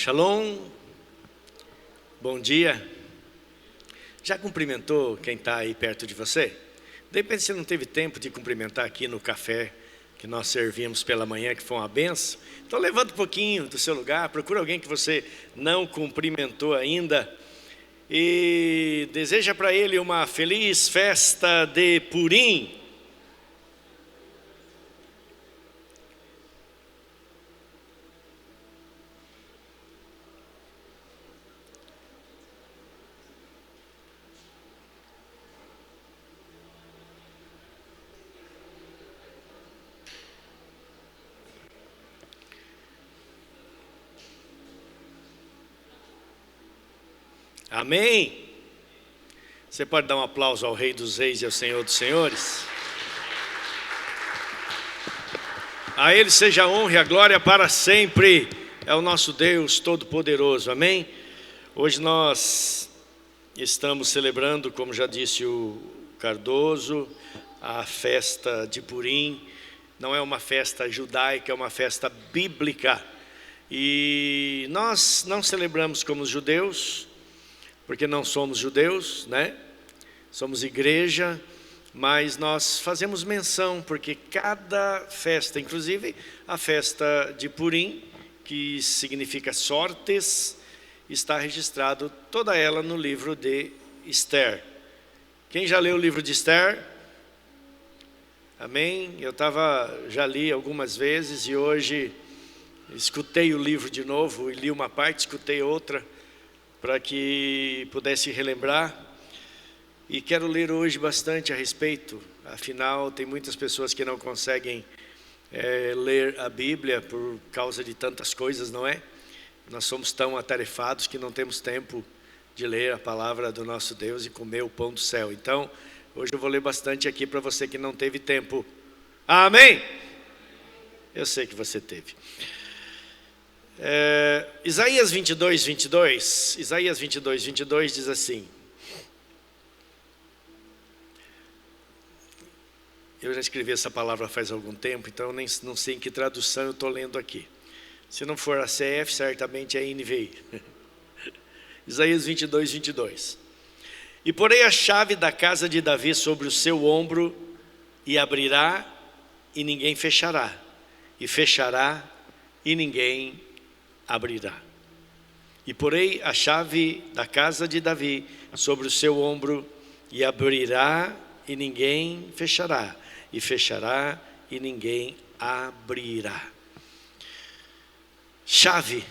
Shalom, bom dia. Já cumprimentou quem está aí perto de você? De repente você não teve tempo de cumprimentar aqui no café que nós servimos pela manhã, que foi uma benção. Então levanta um pouquinho do seu lugar, procura alguém que você não cumprimentou ainda e deseja para ele uma feliz festa de Purim. Amém? Você pode dar um aplauso ao Rei dos Reis e ao Senhor dos Senhores? A Ele seja a honra e a glória para sempre. É o nosso Deus Todo-Poderoso, amém? Hoje nós estamos celebrando, como já disse o Cardoso, a festa de Purim. Não é uma festa judaica, é uma festa bíblica. E nós não celebramos como os judeus, porque não somos judeus, né? Somos igreja, mas nós fazemos menção, porque cada festa, inclusive a festa de Purim, que significa sortes, está registrado toda ela no livro de Esther. Quem já leu o livro de Esther? Amém? Já li algumas vezes e hoje escutei o livro de novo e li uma parte, escutei outra, para que pudesse relembrar, e quero ler hoje bastante a respeito, afinal tem muitas pessoas que não conseguem ler a Bíblia por causa de tantas coisas, não é? Nós somos tão atarefados que não temos tempo de ler a palavra do nosso Deus e comer o pão do céu. Então, hoje eu vou ler bastante aqui para você que não teve tempo. Amém? Eu sei que você teve. Isaías 22, 22 diz assim. Eu já escrevi essa palavra faz algum tempo, então eu não sei em que tradução eu estou lendo aqui. Se não for a CF, certamente é a NVI. Isaías 22, 22. E porei a chave da casa de Davi sobre o seu ombro, e abrirá, e ninguém fechará, e fechará, e ninguém abrirá. E porei a chave da casa de Davi sobre o seu ombro, e abrirá, e ninguém fechará, e fechará, e ninguém abrirá. Chave.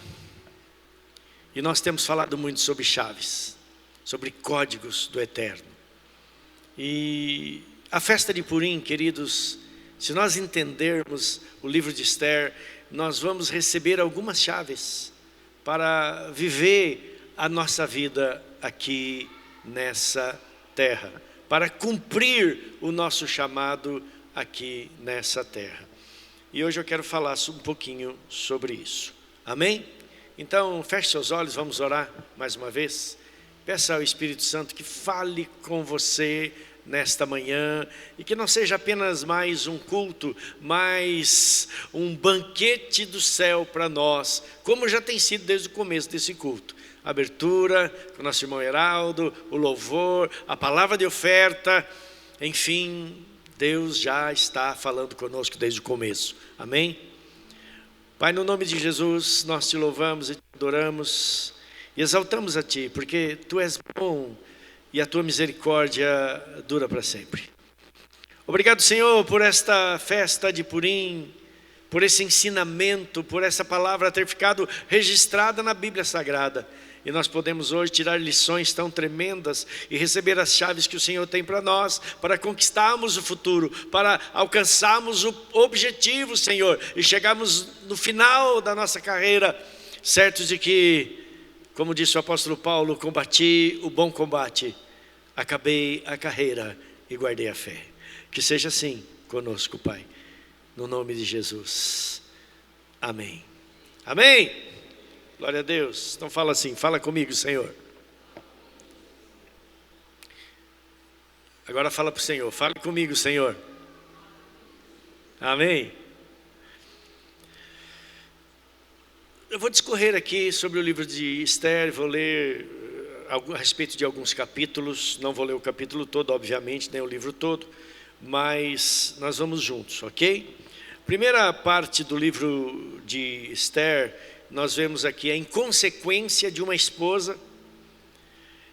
E nós temos falado muito sobre chaves, sobre códigos do eterno. E a festa de Purim, queridos, se nós entendermos o livro de Esther, nós vamos receber algumas chaves para viver a nossa vida aqui nessa terra, para cumprir o nosso chamado aqui nessa terra. E hoje eu quero falar um pouquinho sobre isso. Amém? Então, feche seus olhos, vamos orar mais uma vez. Peça ao Espírito Santo que fale com você nesta manhã, e que não seja apenas mais um culto, mas um banquete do céu para nós, como já tem sido desde o começo desse culto. A abertura, com o nosso irmão Heraldo, o louvor, a palavra de oferta, enfim, Deus já está falando conosco desde o começo. Amém? Pai, no nome de Jesus, nós te louvamos e te adoramos e exaltamos a Ti, porque Tu és bom e a Tua misericórdia dura para sempre. Obrigado, Senhor, por esta festa de Purim, por esse ensinamento, por essa palavra ter ficado registrada na Bíblia Sagrada. E nós podemos hoje tirar lições tão tremendas e receber as chaves que o Senhor tem para nós, para conquistarmos o futuro, para alcançarmos o objetivo, Senhor, e chegarmos no final da nossa carreira, certos de que, como disse o apóstolo Paulo, combati o bom combate, acabei a carreira e guardei a fé. Que seja assim conosco, Pai, no nome de Jesus. Amém. Amém. Glória a Deus. Então fala assim, fala comigo, Senhor. Agora fala para o Senhor, fale comigo, Senhor. Amém. Eu vou discorrer aqui sobre o livro de Esther, vou ler a respeito de alguns capítulos, não vou ler o capítulo todo, obviamente, nem o livro todo, mas nós vamos juntos, ok? Primeira parte do livro de Esther, nós vemos aqui a inconsequência de uma esposa,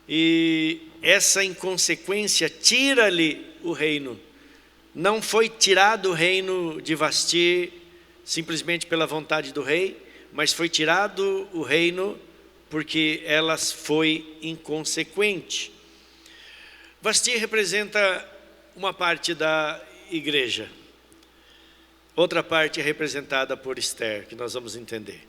e essa inconsequência tira-lhe o reino. Não foi tirado o reino de Vasti simplesmente pela vontade do rei, mas foi tirado o reino porque ela foi inconsequente. Vasti representa uma parte da igreja. Outra parte é representada por Esther, que nós vamos entender.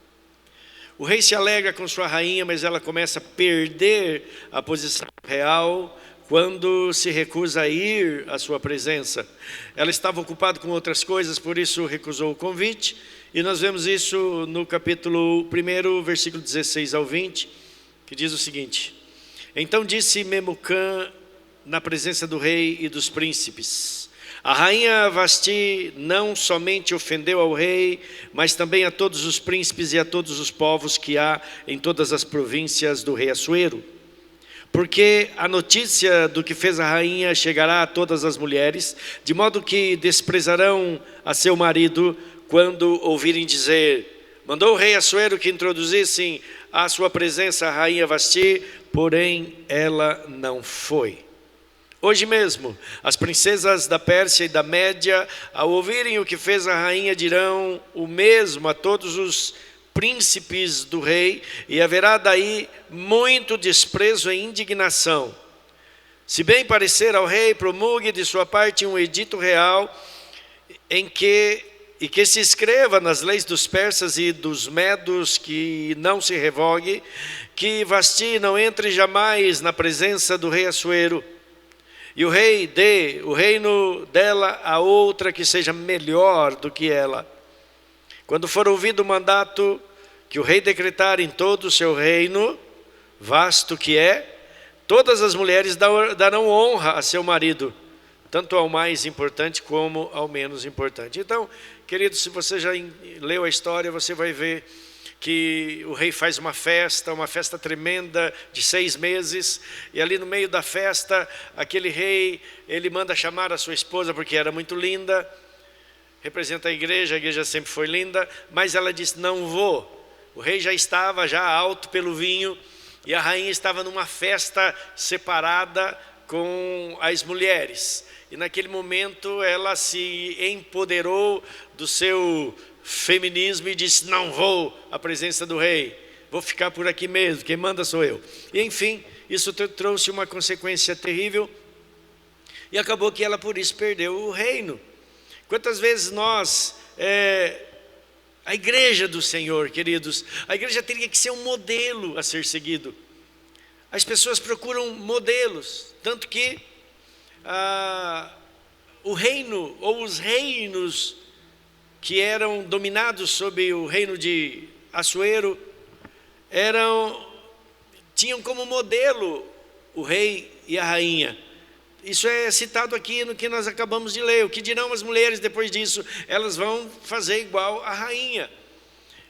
O rei se alegra com sua rainha, mas ela começa a perder a posição real quando se recusa a ir à sua presença. Ela estava ocupada com outras coisas, por isso recusou o convite. E nós vemos isso no capítulo 1, versículo 16 ao 20, que diz o seguinte: Então disse Memucã na presença do rei e dos príncipes: A rainha Vasti não somente ofendeu ao rei, mas também a todos os príncipes e a todos os povos que há em todas as províncias do rei Assuero. Porque a notícia do que fez a rainha chegará a todas as mulheres, de modo que desprezarão a seu marido quando ouvirem dizer: Mandou o rei Assuero que introduzissem à sua presença a rainha Vasti, porém ela não foi. Hoje mesmo, as princesas da Pérsia e da Média, ao ouvirem o que fez a rainha, dirão o mesmo a todos os príncipes do rei, e haverá daí muito desprezo e indignação. Se bem parecer ao rei, promulgue de sua parte um edito real que se escreva nas leis dos persas e dos medos, que não se revogue, que Vasti não entre jamais na presença do rei Assuero, e o rei dê o reino dela a outra que seja melhor do que ela. Quando for ouvido o mandato que o rei decretar em todo o seu reino, vasto que é, todas as mulheres darão honra a seu marido, tanto ao mais importante como ao menos importante. Então, querido, se você já leu a história, você vai ver que o rei faz uma festa tremenda de 6 meses, e ali no meio da festa, aquele rei, ele manda chamar a sua esposa porque era muito linda, representa a igreja sempre foi linda, mas ela disse: não vou. O rei já estava alto pelo vinho, e a rainha estava numa festa separada com as mulheres, e naquele momento ela se empoderou do seu feminismo e disse: não vou à presença do rei, vou ficar por aqui mesmo, quem manda sou eu. E enfim, isso trouxe uma consequência terrível, e acabou que ela por isso perdeu o reino. Quantas vezes nós, a igreja do Senhor, queridos, a igreja teria que ser um modelo a ser seguido. As pessoas procuram modelos, tanto que o reino ou os reinos que eram dominados sob o reino de Assuero tinham como modelo o rei e a rainha. Isso é citado aqui no que nós acabamos de ler. O que dirão as mulheres depois disso? Elas vão fazer igual a rainha.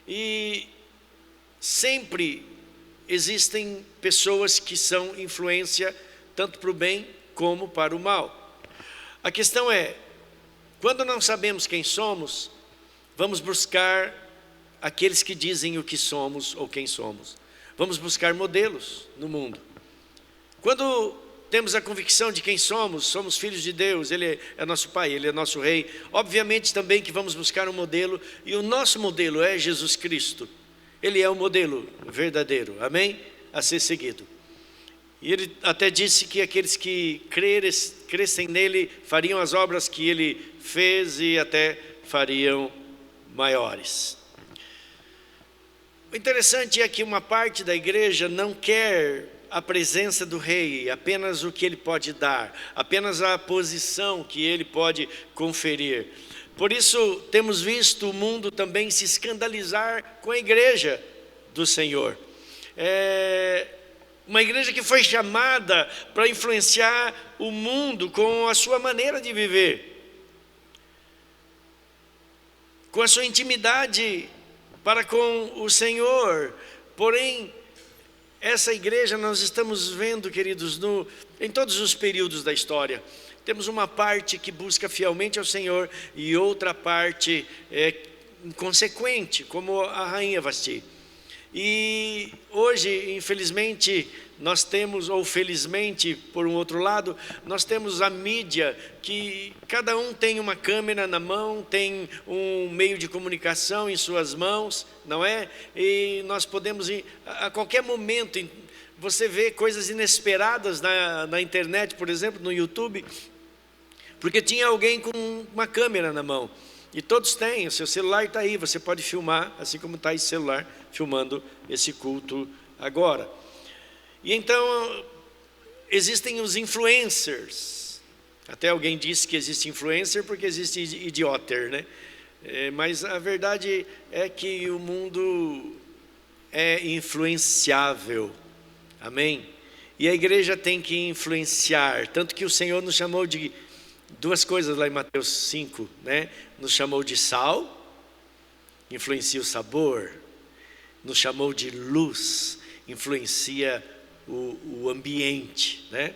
E sempre existem pessoas que são influência tanto para o bem como para o mal. A questão é, quando não sabemos quem somos, vamos buscar aqueles que dizem o que somos ou quem somos. Vamos buscar modelos no mundo. Quando temos a convicção de quem somos filhos de Deus, Ele é nosso Pai, Ele é nosso Rei. Obviamente também que vamos buscar um modelo, e o nosso modelo é Jesus Cristo. Ele é o modelo verdadeiro, amém? A ser seguido. E Ele até disse que aqueles que crescem nele fariam as obras que Ele fez e até fariam maiores. O interessante é que uma parte da igreja não quer a presença do rei, apenas o que ele pode dar, apenas a posição que ele pode conferir. Por isso temos visto o mundo também se escandalizar com a igreja do Senhor. Uma igreja que foi chamada para influenciar o mundo com a sua maneira de viver, com a sua intimidade para com o Senhor. Porém, essa igreja nós estamos vendo, queridos, em todos os períodos da história. Temos uma parte que busca fielmente ao Senhor e outra parte inconsequente, como a rainha Vasti. E hoje, infelizmente, nós temos, ou felizmente, por um outro lado, nós temos a mídia, que cada um tem uma câmera na mão, tem um meio de comunicação em suas mãos, não é? E nós podemos, a qualquer momento, você vê coisas inesperadas na internet, por exemplo, no YouTube, porque tinha alguém com uma câmera na mão. E todos têm, o seu celular está aí, você pode filmar, assim como está esse celular filmando esse culto agora. E então, existem os influencers. Até alguém disse que existe influencer porque existe idioter, né? Mas a verdade é que o mundo é influenciável. Amém? E a igreja tem que influenciar. Tanto que o Senhor nos chamou de duas coisas lá em Mateus 5, né? Nos chamou de sal, influencia o sabor. Nos chamou de luz, influencia o ambiente, né?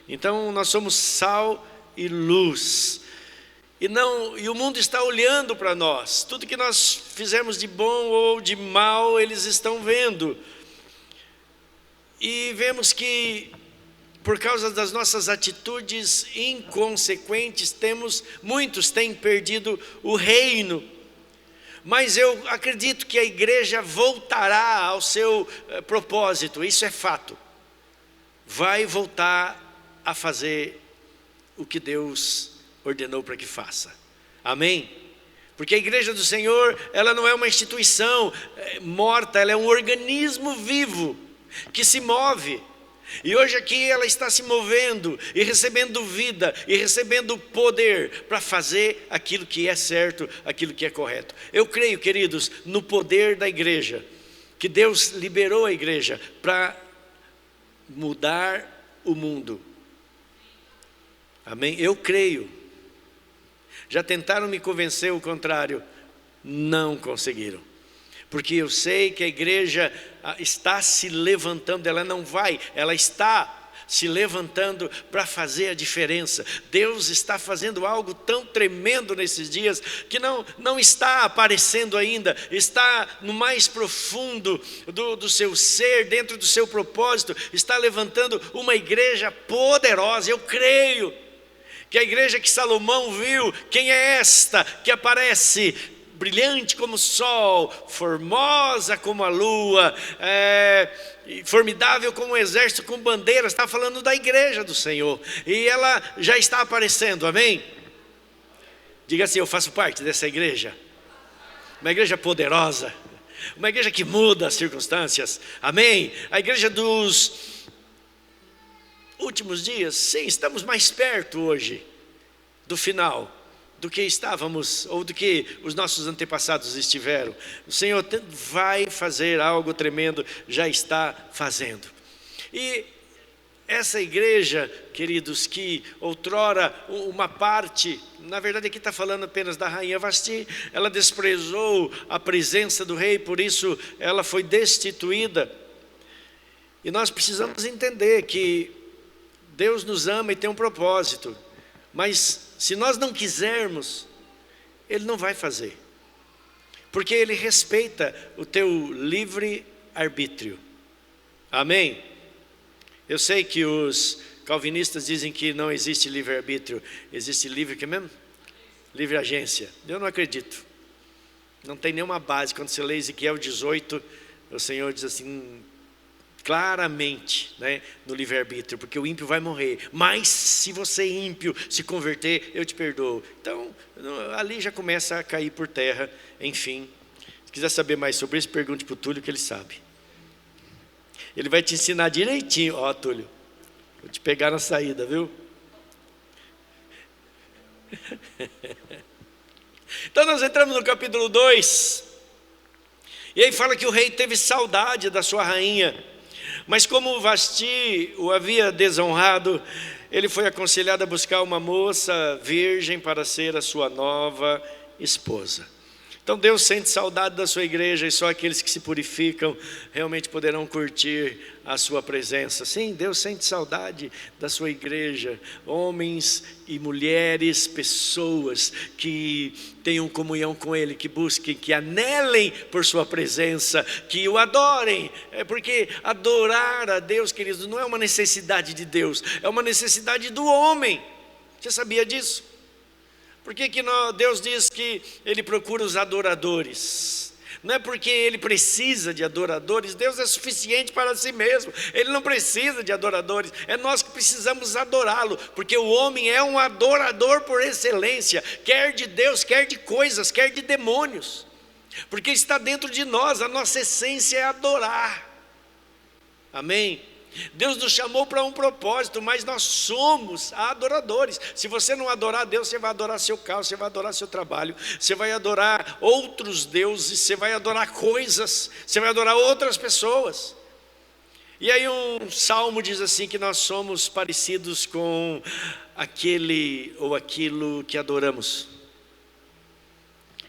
Então nós somos sal e luz. E o mundo está olhando para nós. Tudo que nós fizemos de bom ou de mal, eles estão vendo. E vemos que por causa das nossas atitudes inconsequentes, muitos têm perdido o reino. Mas eu acredito que a igreja voltará ao seu propósito, isso é fato. Vai voltar a fazer o que Deus ordenou para que faça. Amém? Porque a igreja do Senhor, ela não é uma instituição morta, ela é um organismo vivo, que se move. E hoje aqui ela está se movendo e recebendo vida e recebendo poder para fazer aquilo que é certo, aquilo que é correto. Eu creio, queridos, no poder da igreja, que Deus liberou a igreja para mudar o mundo. Amém? Eu creio. Já tentaram me convencer o contrário, não conseguiram. Porque eu sei que a igreja está se levantando, ela está se levantando para fazer a diferença. Deus está fazendo algo tão tremendo nesses dias, que não está aparecendo ainda, está no mais profundo do seu ser, dentro do seu propósito, está levantando uma igreja poderosa. Eu creio que a igreja que Salomão viu, quem é esta que aparece brilhante como o sol, formosa como a lua, formidável como um exército com bandeiras? Está falando da igreja do Senhor, e ela já está aparecendo, amém? Diga assim: eu faço parte dessa igreja, uma igreja poderosa, uma igreja que muda as circunstâncias, amém? A igreja dos últimos dias, sim, estamos mais perto hoje do final do que estávamos, ou do que os nossos antepassados estiveram. O Senhor vai fazer algo tremendo, já está fazendo. E essa igreja, queridos, que outrora uma parte, na verdade aqui está falando apenas da rainha Vasti, ela desprezou a presença do rei, por isso ela foi destituída. E nós precisamos entender que Deus nos ama e tem um propósito, mas se nós não quisermos, Ele não vai fazer, porque Ele respeita o teu livre arbítrio. Amém? Eu sei que os calvinistas dizem que não existe livre arbítrio, existe livre que mesmo? Livre agência. Eu não acredito, não tem nenhuma base. Quando você lê Ezequiel 18, o Senhor diz assim claramente, né, no livre-arbítrio, porque o ímpio vai morrer, mas se você ímpio se converter, eu te perdoo. Então, ali já começa a cair por terra. Enfim, se quiser saber mais sobre isso, pergunte para o Túlio, que ele sabe. Ele vai te ensinar direitinho. Ó, Túlio, vou te pegar na saída, viu? Então nós entramos no capítulo 2, e aí fala que o rei teve saudade da sua rainha, mas como Vasti o havia desonrado, ele foi aconselhado a buscar uma moça virgem para ser a sua nova esposa. Então Deus sente saudade da sua igreja e só aqueles que se purificam realmente poderão curtir a sua presença. Sim, Deus sente saudade da sua igreja, homens e mulheres, pessoas que tenham comunhão com Ele, que busquem, que anelem por sua presença, que o adorem. É porque adorar a Deus, queridos, não é uma necessidade de Deus, é uma necessidade do homem. Você sabia disso? Por que Deus diz que Ele procura os adoradores? Não é porque Ele precisa de adoradores, Deus é suficiente para si mesmo, Ele não precisa de adoradores, é nós que precisamos adorá-lo, porque o homem é um adorador por excelência, quer de Deus, quer de coisas, quer de demônios, porque está dentro de nós, a nossa essência é adorar, amém? Deus nos chamou para um propósito, mas nós somos adoradores. Se você não adorar Deus, você vai adorar seu carro, você vai adorar seu trabalho, você vai adorar outros deuses, você vai adorar coisas, você vai adorar outras pessoas. E aí um salmo diz assim que nós somos parecidos com aquele ou aquilo que adoramos.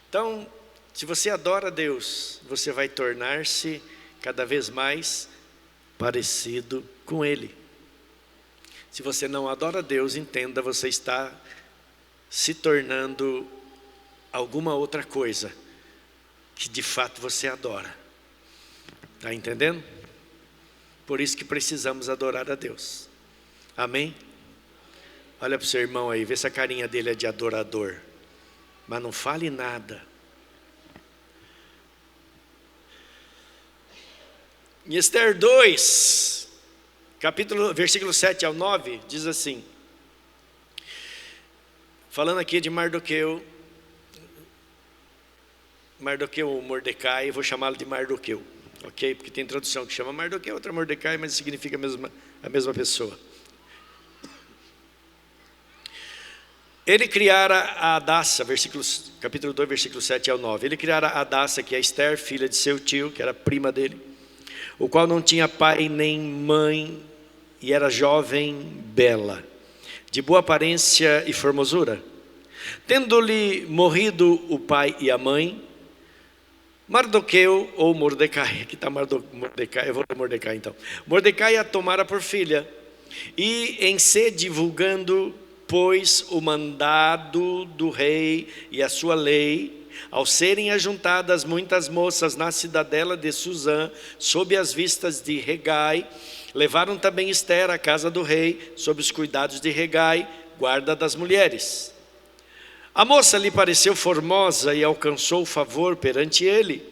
Então, se você adora Deus, você vai tornar-se cada vez mais parecido com Ele. Se você não adora Deus, entenda, você está se tornando alguma outra coisa que de fato você adora. Está entendendo? Por isso que precisamos adorar a Deus. Amém? Olha para o seu irmão aí, vê se a carinha dele é de adorador, mas não fale nada. Em Esther 2, versículo 7 ao 9, diz assim, falando aqui de Mardoqueu ou Mordecai, eu vou chamá-lo de Mardoqueu, ok? Porque tem tradução que chama Mardoqueu, outra Mordecai, mas significa a mesma pessoa. Ele criara a Hadassa, capítulo 2, versículo 7 ao 9, ele criara a Hadassa, que é Esther, filha de seu tio, que era prima dele, o qual não tinha pai nem mãe, e era jovem, bela, de boa aparência e formosura. Tendo-lhe morrido o pai e a mãe, Mardoqueu ou Mordecai, aqui está Mordecai, eu vou ler Mordecai então. Mordecai a tomara por filha, e em se divulgando, pois o mandado do rei e a sua lei, ao serem ajuntadas muitas moças na cidadela de Suzã, sob as vistas de Hegai, levaram também Esther à casa do rei, sob os cuidados de Hegai, guarda das mulheres. A moça lhe pareceu formosa e alcançou favor perante ele,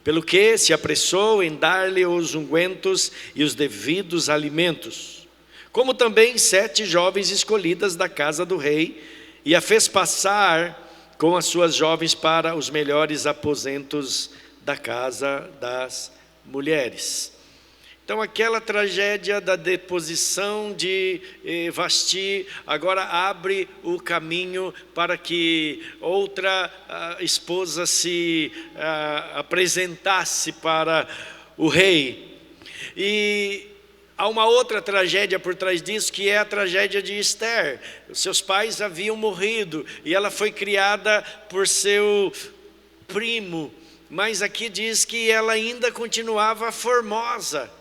pelo que se apressou em dar-lhe os ungüentos e os devidos alimentos, como também 7 jovens escolhidas da casa do rei, e a fez passar com as suas jovens para os melhores aposentos da casa das mulheres. Então aquela tragédia da deposição de Vasti agora abre o caminho para que outra esposa se apresentasse para o rei. E há uma outra tragédia por trás disso, que é a tragédia de Esther. Os seus pais haviam morrido e ela foi criada por seu primo, mas aqui diz que ela ainda continuava formosa.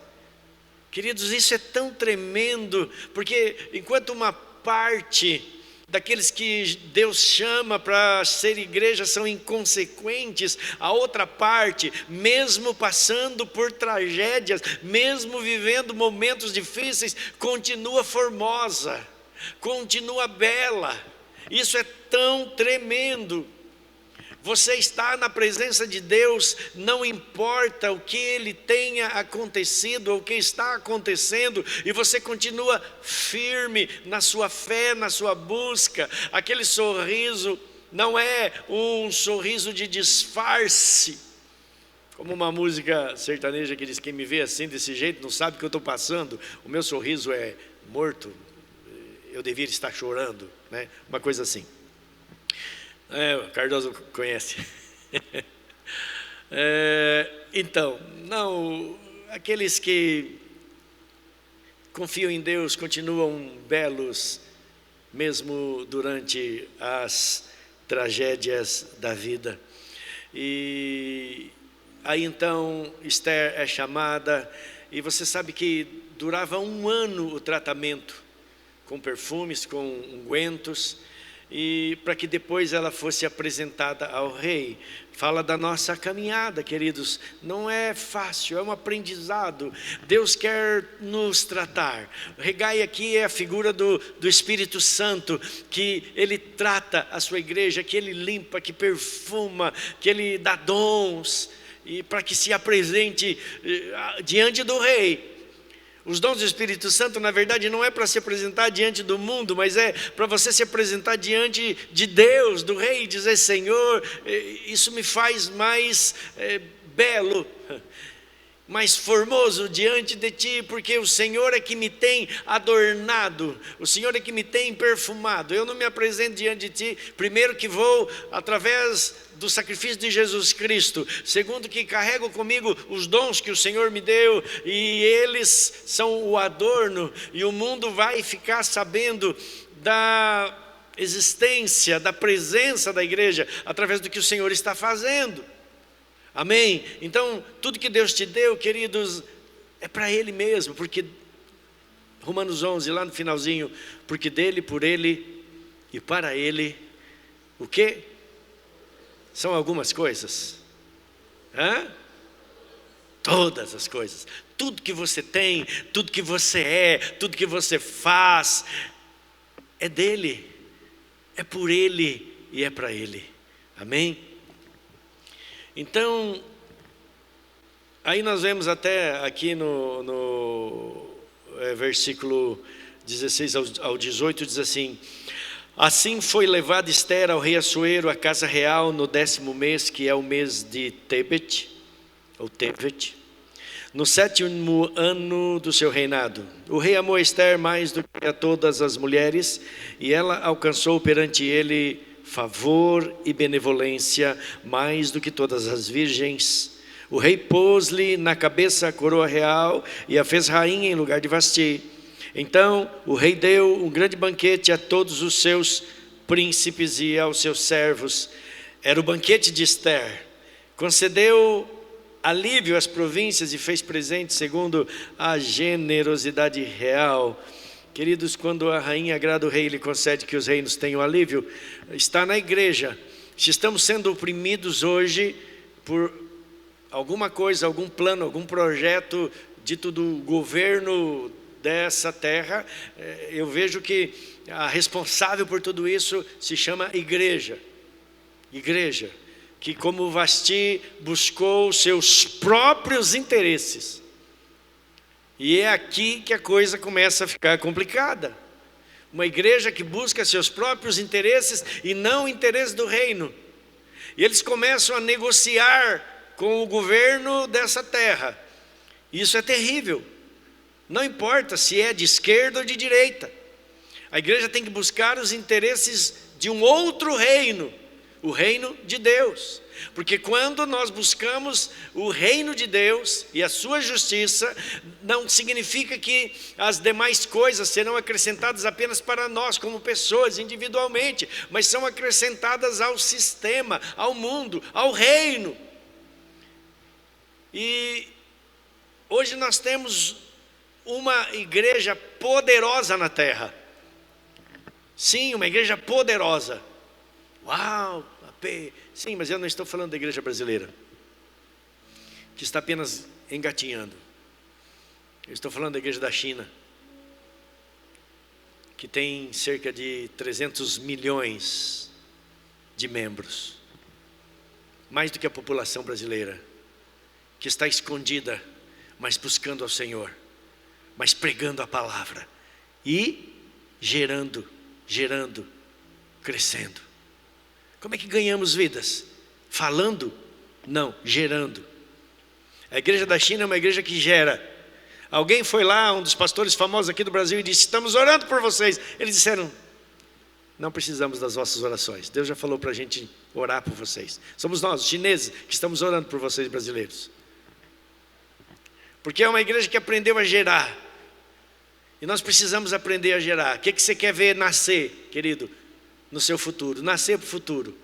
Queridos, isso é tão tremendo, porque enquanto uma parte daqueles que Deus chama para ser igreja são inconsequentes, a outra parte, mesmo passando por tragédias, mesmo vivendo momentos difíceis, continua formosa, continua bela. Isso é tão tremendo. Você está na presença de Deus, não importa o que Ele tenha acontecido, ou o que está acontecendo, e você continua firme na sua fé, na sua busca. Aquele sorriso não é um sorriso de disfarce, como uma música sertaneja que diz: quem me vê assim, desse jeito, não sabe o que eu estou passando, o meu sorriso é morto, eu devia estar chorando, né? Uma coisa assim. O Cardoso conhece. Então, não, aqueles que confiam em Deus continuam belos, mesmo durante as tragédias da vida. E aí então Esther é chamada, e você sabe que durava 1 ano o tratamento, com perfumes, com ungüentos, e para que depois ela fosse apresentada ao rei. Fala da nossa caminhada, queridos, não é fácil, é um aprendizado. Deus quer nos tratar. O Regai aqui é a figura do Espírito Santo, que Ele trata a sua igreja, que Ele limpa, que perfuma, que Ele dá dons, e para que se apresente diante do rei. Os dons do Espírito Santo, na verdade, não é para se apresentar diante do mundo, mas é para você se apresentar diante de Deus, do Rei, e dizer: Senhor, isso me faz mais belo, mais formoso diante de Ti, porque o Senhor é que me tem adornado, o Senhor é que me tem perfumado. Eu não me apresento diante de Ti, primeiro que vou através do sacrifício de Jesus Cristo, segundo que carrego comigo os dons que o Senhor me deu, e eles são o adorno, e o mundo vai ficar sabendo da existência, da presença da igreja, através do que o Senhor está fazendo. Amém? Então, tudo que Deus te deu, queridos, é para Ele mesmo, porque Romanos 11, lá no finalzinho, porque dele, por Ele e para Ele, o quê? São algumas coisas. Todas as coisas. Tudo que você tem, tudo que você é, tudo que você faz, é dele, é por Ele e é para Ele. Amém? Então, aí nós vemos até aqui no versículo 16 ao 18, diz assim: assim foi levada Esther ao rei Assuero, à casa real, no 10º mês, que é o mês de Tebet, ou Tevet, no 7º ano do seu reinado. O rei amou Esther mais do que a todas as mulheres, e ela alcançou perante ele favor e benevolência mais do que todas as virgens. O rei pôs-lhe na cabeça a coroa real e a fez rainha em lugar de Vasti. Então o rei deu um grande banquete a todos os seus príncipes e aos seus servos. Era o banquete de Esther. Concedeu alívio às províncias e fez presentes segundo a generosidade real. Queridos, quando a rainha agrada o rei, ele concede que os reinos tenham alívio. Está na igreja. Se estamos sendo oprimidos hoje por alguma coisa, algum plano, algum projeto dito do governo dessa terra, eu vejo que a responsável por tudo isso se chama igreja. Igreja, que como Vasti buscou seus próprios interesses. E é aqui que a coisa começa a ficar complicada. Uma igreja que busca seus próprios interesses e não o interesse do reino. E eles começam a negociar com o governo dessa terra. Isso é terrível. Não importa se é de esquerda ou de direita. A igreja tem que buscar os interesses de um outro reino, o reino de Deus. Porque quando nós buscamos o reino de Deus e a sua justiça, não significa que as demais coisas serão acrescentadas apenas para nós como pessoas individualmente, mas são acrescentadas ao sistema, ao mundo, ao reino. E hoje nós temos uma igreja poderosa na terra. Sim, uma igreja poderosa. Uau! Sim, mas eu não estou falando da igreja brasileira, que está apenas engatinhando. Eu estou falando da igreja da China, que tem cerca de 300 milhões de membros, mais do que a população brasileira, que está escondida, mas buscando ao Senhor, mas pregando a palavra e gerando, crescendo. Como é que ganhamos vidas? Falando? Não, gerando. A igreja da China é uma igreja que gera. Alguém foi lá, um dos pastores famosos aqui do Brasil, e disse: estamos orando por vocês. Eles disseram: não precisamos das vossas orações. Deus já falou para a gente orar por vocês. Somos nós, os chineses, que estamos orando por vocês, brasileiros. Porque é uma igreja que aprendeu a gerar. E nós precisamos aprender a gerar. O que você quer ver nascer, querido? No seu futuro, nascer para o futuro,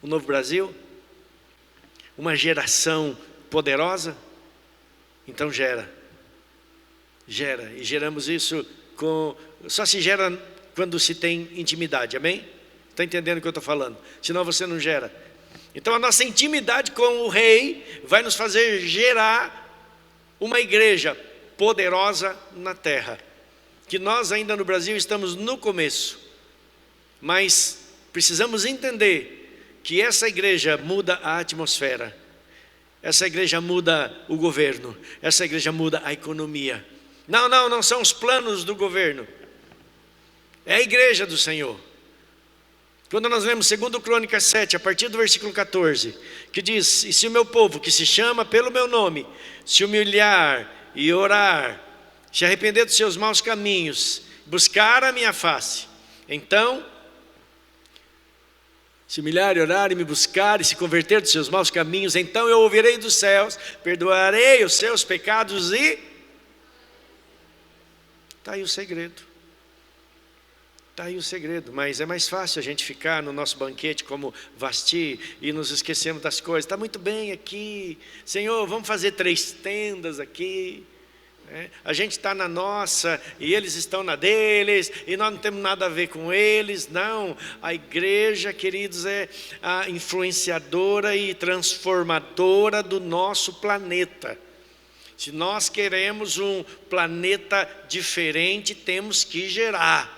o novo Brasil, uma geração poderosa? Então gera. E geramos isso só se gera quando se tem intimidade, amém? Está entendendo o que eu estou falando? Senão você não gera. Então a nossa intimidade com o rei vai nos fazer gerar uma igreja poderosa na terra. Que nós ainda no Brasil estamos no começo, mas precisamos entender que essa igreja muda a atmosfera, essa igreja muda o governo, essa igreja muda a economia. Não são os planos do governo, é a igreja do Senhor. Quando nós lemos 2 Crônicas 7, a partir do versículo 14, que diz: e se o meu povo, que se chama pelo meu nome, se humilhar e orar, se arrepender dos seus maus caminhos, buscar a minha face, então, se humilhar e orar e me buscar e se converter dos seus maus caminhos, então eu ouvirei dos céus, perdoarei os seus pecados e... Está aí o segredo. Está aí o segredo, mas é mais fácil a gente ficar no nosso banquete como Vasti e nos esquecemos das coisas. Está muito bem aqui, Senhor, vamos fazer 3 tendas aqui. A gente está na nossa e eles estão na deles e nós não temos nada a ver com eles. Não, a igreja, queridos, é a influenciadora e transformadora do nosso planeta. Se nós queremos um planeta diferente, temos que gerar.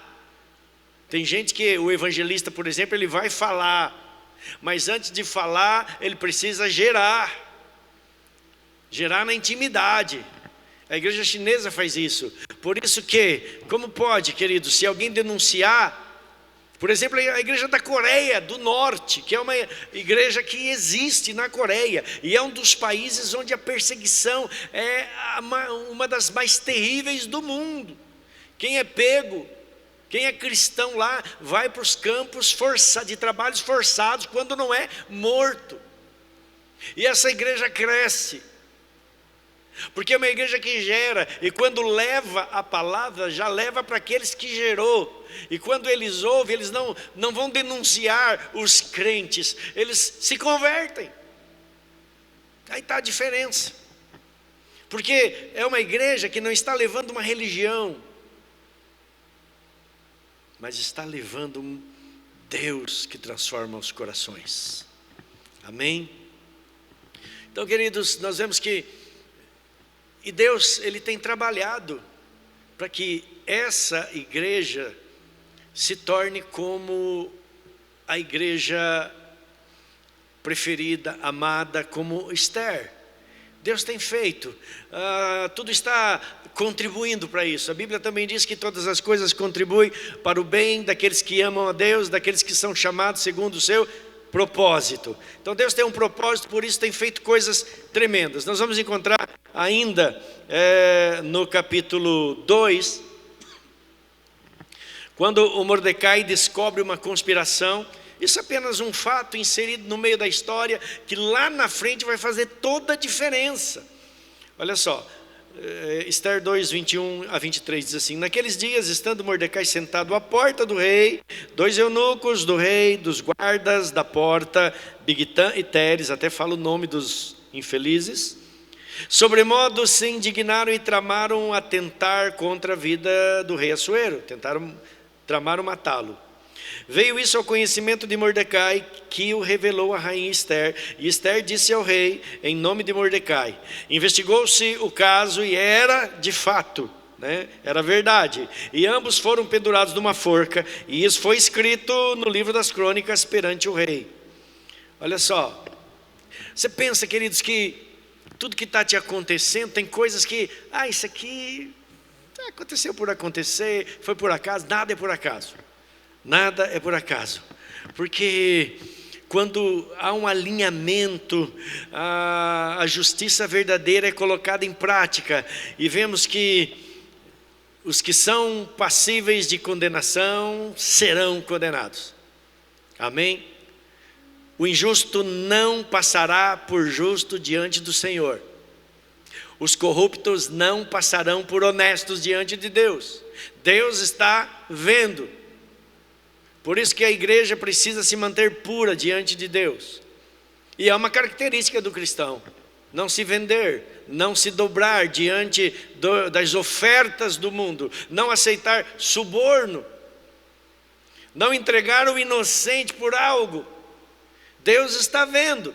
Tem gente que, o evangelista, por exemplo, ele vai falar, mas antes de falar, ele precisa gerar na intimidade. A igreja chinesa faz isso. Por isso que, como pode, querido, se alguém denunciar, por exemplo, a igreja da Coreia do Norte, que é uma igreja que existe na Coreia, e é um dos países onde a perseguição é uma das mais terríveis do mundo. Quem é pego, quem é cristão lá, vai para os campos de trabalhos forçados, quando não é morto. E essa igreja cresce, porque é uma igreja que gera, e quando leva a palavra, já leva para aqueles que gerou. E quando eles ouvem, eles não vão denunciar os crentes, eles se convertem. Aí está a diferença. Porque é uma igreja que não está levando uma religião, mas está levando um Deus que transforma os corações. Amém? Então, queridos, nós vemos que Deus, Ele tem trabalhado para que essa igreja se torne como a igreja preferida, amada, como Esther. Deus tem feito, tudo está contribuindo para isso. A Bíblia também diz que todas as coisas contribuem para o bem daqueles que amam a Deus, daqueles que são chamados segundo o seu propósito. Então Deus tem um propósito, por isso tem feito coisas tremendas. Nós vamos encontrar ainda no capítulo 2, quando o Mordecai descobre uma conspiração. Isso é apenas um fato inserido no meio da história, que lá na frente vai fazer toda a diferença. Olha só, Esther 2, 21 a 23 diz assim: naqueles dias, estando Mordecai sentado à porta do rei, 2 eunucos do rei, dos guardas da porta, Bigtã e Teres, até fala o nome dos infelizes, sobremodo se indignaram e tramaram atentar contra a vida do rei Assuero, tramaram matá-lo. Veio isso ao conhecimento de Mordecai, que o revelou a rainha Esther. E Esther disse ao rei, em nome de Mordecai. Investigou-se o caso e era de fato, era verdade. E ambos foram pendurados numa forca. E isso foi escrito no livro das crônicas perante o rei. Olha só, você pensa, queridos, que tudo que está te acontecendo, tem coisas que, isso aqui aconteceu por acontecer, foi por acaso. Nada é por acaso. Nada é por acaso, porque quando há um alinhamento, a justiça verdadeira é colocada em prática, e vemos que os que são passíveis de condenação serão condenados. Amém? O injusto não passará por justo diante do Senhor. Os corruptos não passarão por honestos diante de Deus. Deus está vendo. Por isso que a igreja precisa se manter pura diante de Deus. E é uma característica do cristão: não se vender, não se dobrar diante das ofertas do mundo, não aceitar suborno, não entregar o inocente por algo. Deus está vendo.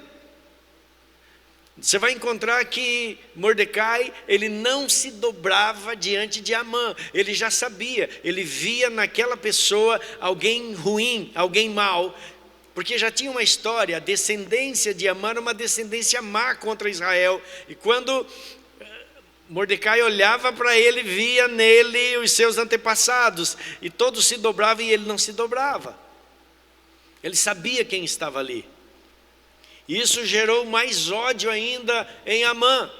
Você vai encontrar que Mordecai, ele não se dobrava diante de Amã. Ele já sabia, ele via naquela pessoa alguém ruim, alguém mau, porque já tinha uma história. A descendência de Amã era uma descendência má contra Israel. E quando Mordecai olhava para ele, via nele os seus antepassados, e todos se dobravam e ele não se dobrava. Ele sabia quem estava ali. Isso gerou mais ódio ainda em Amã.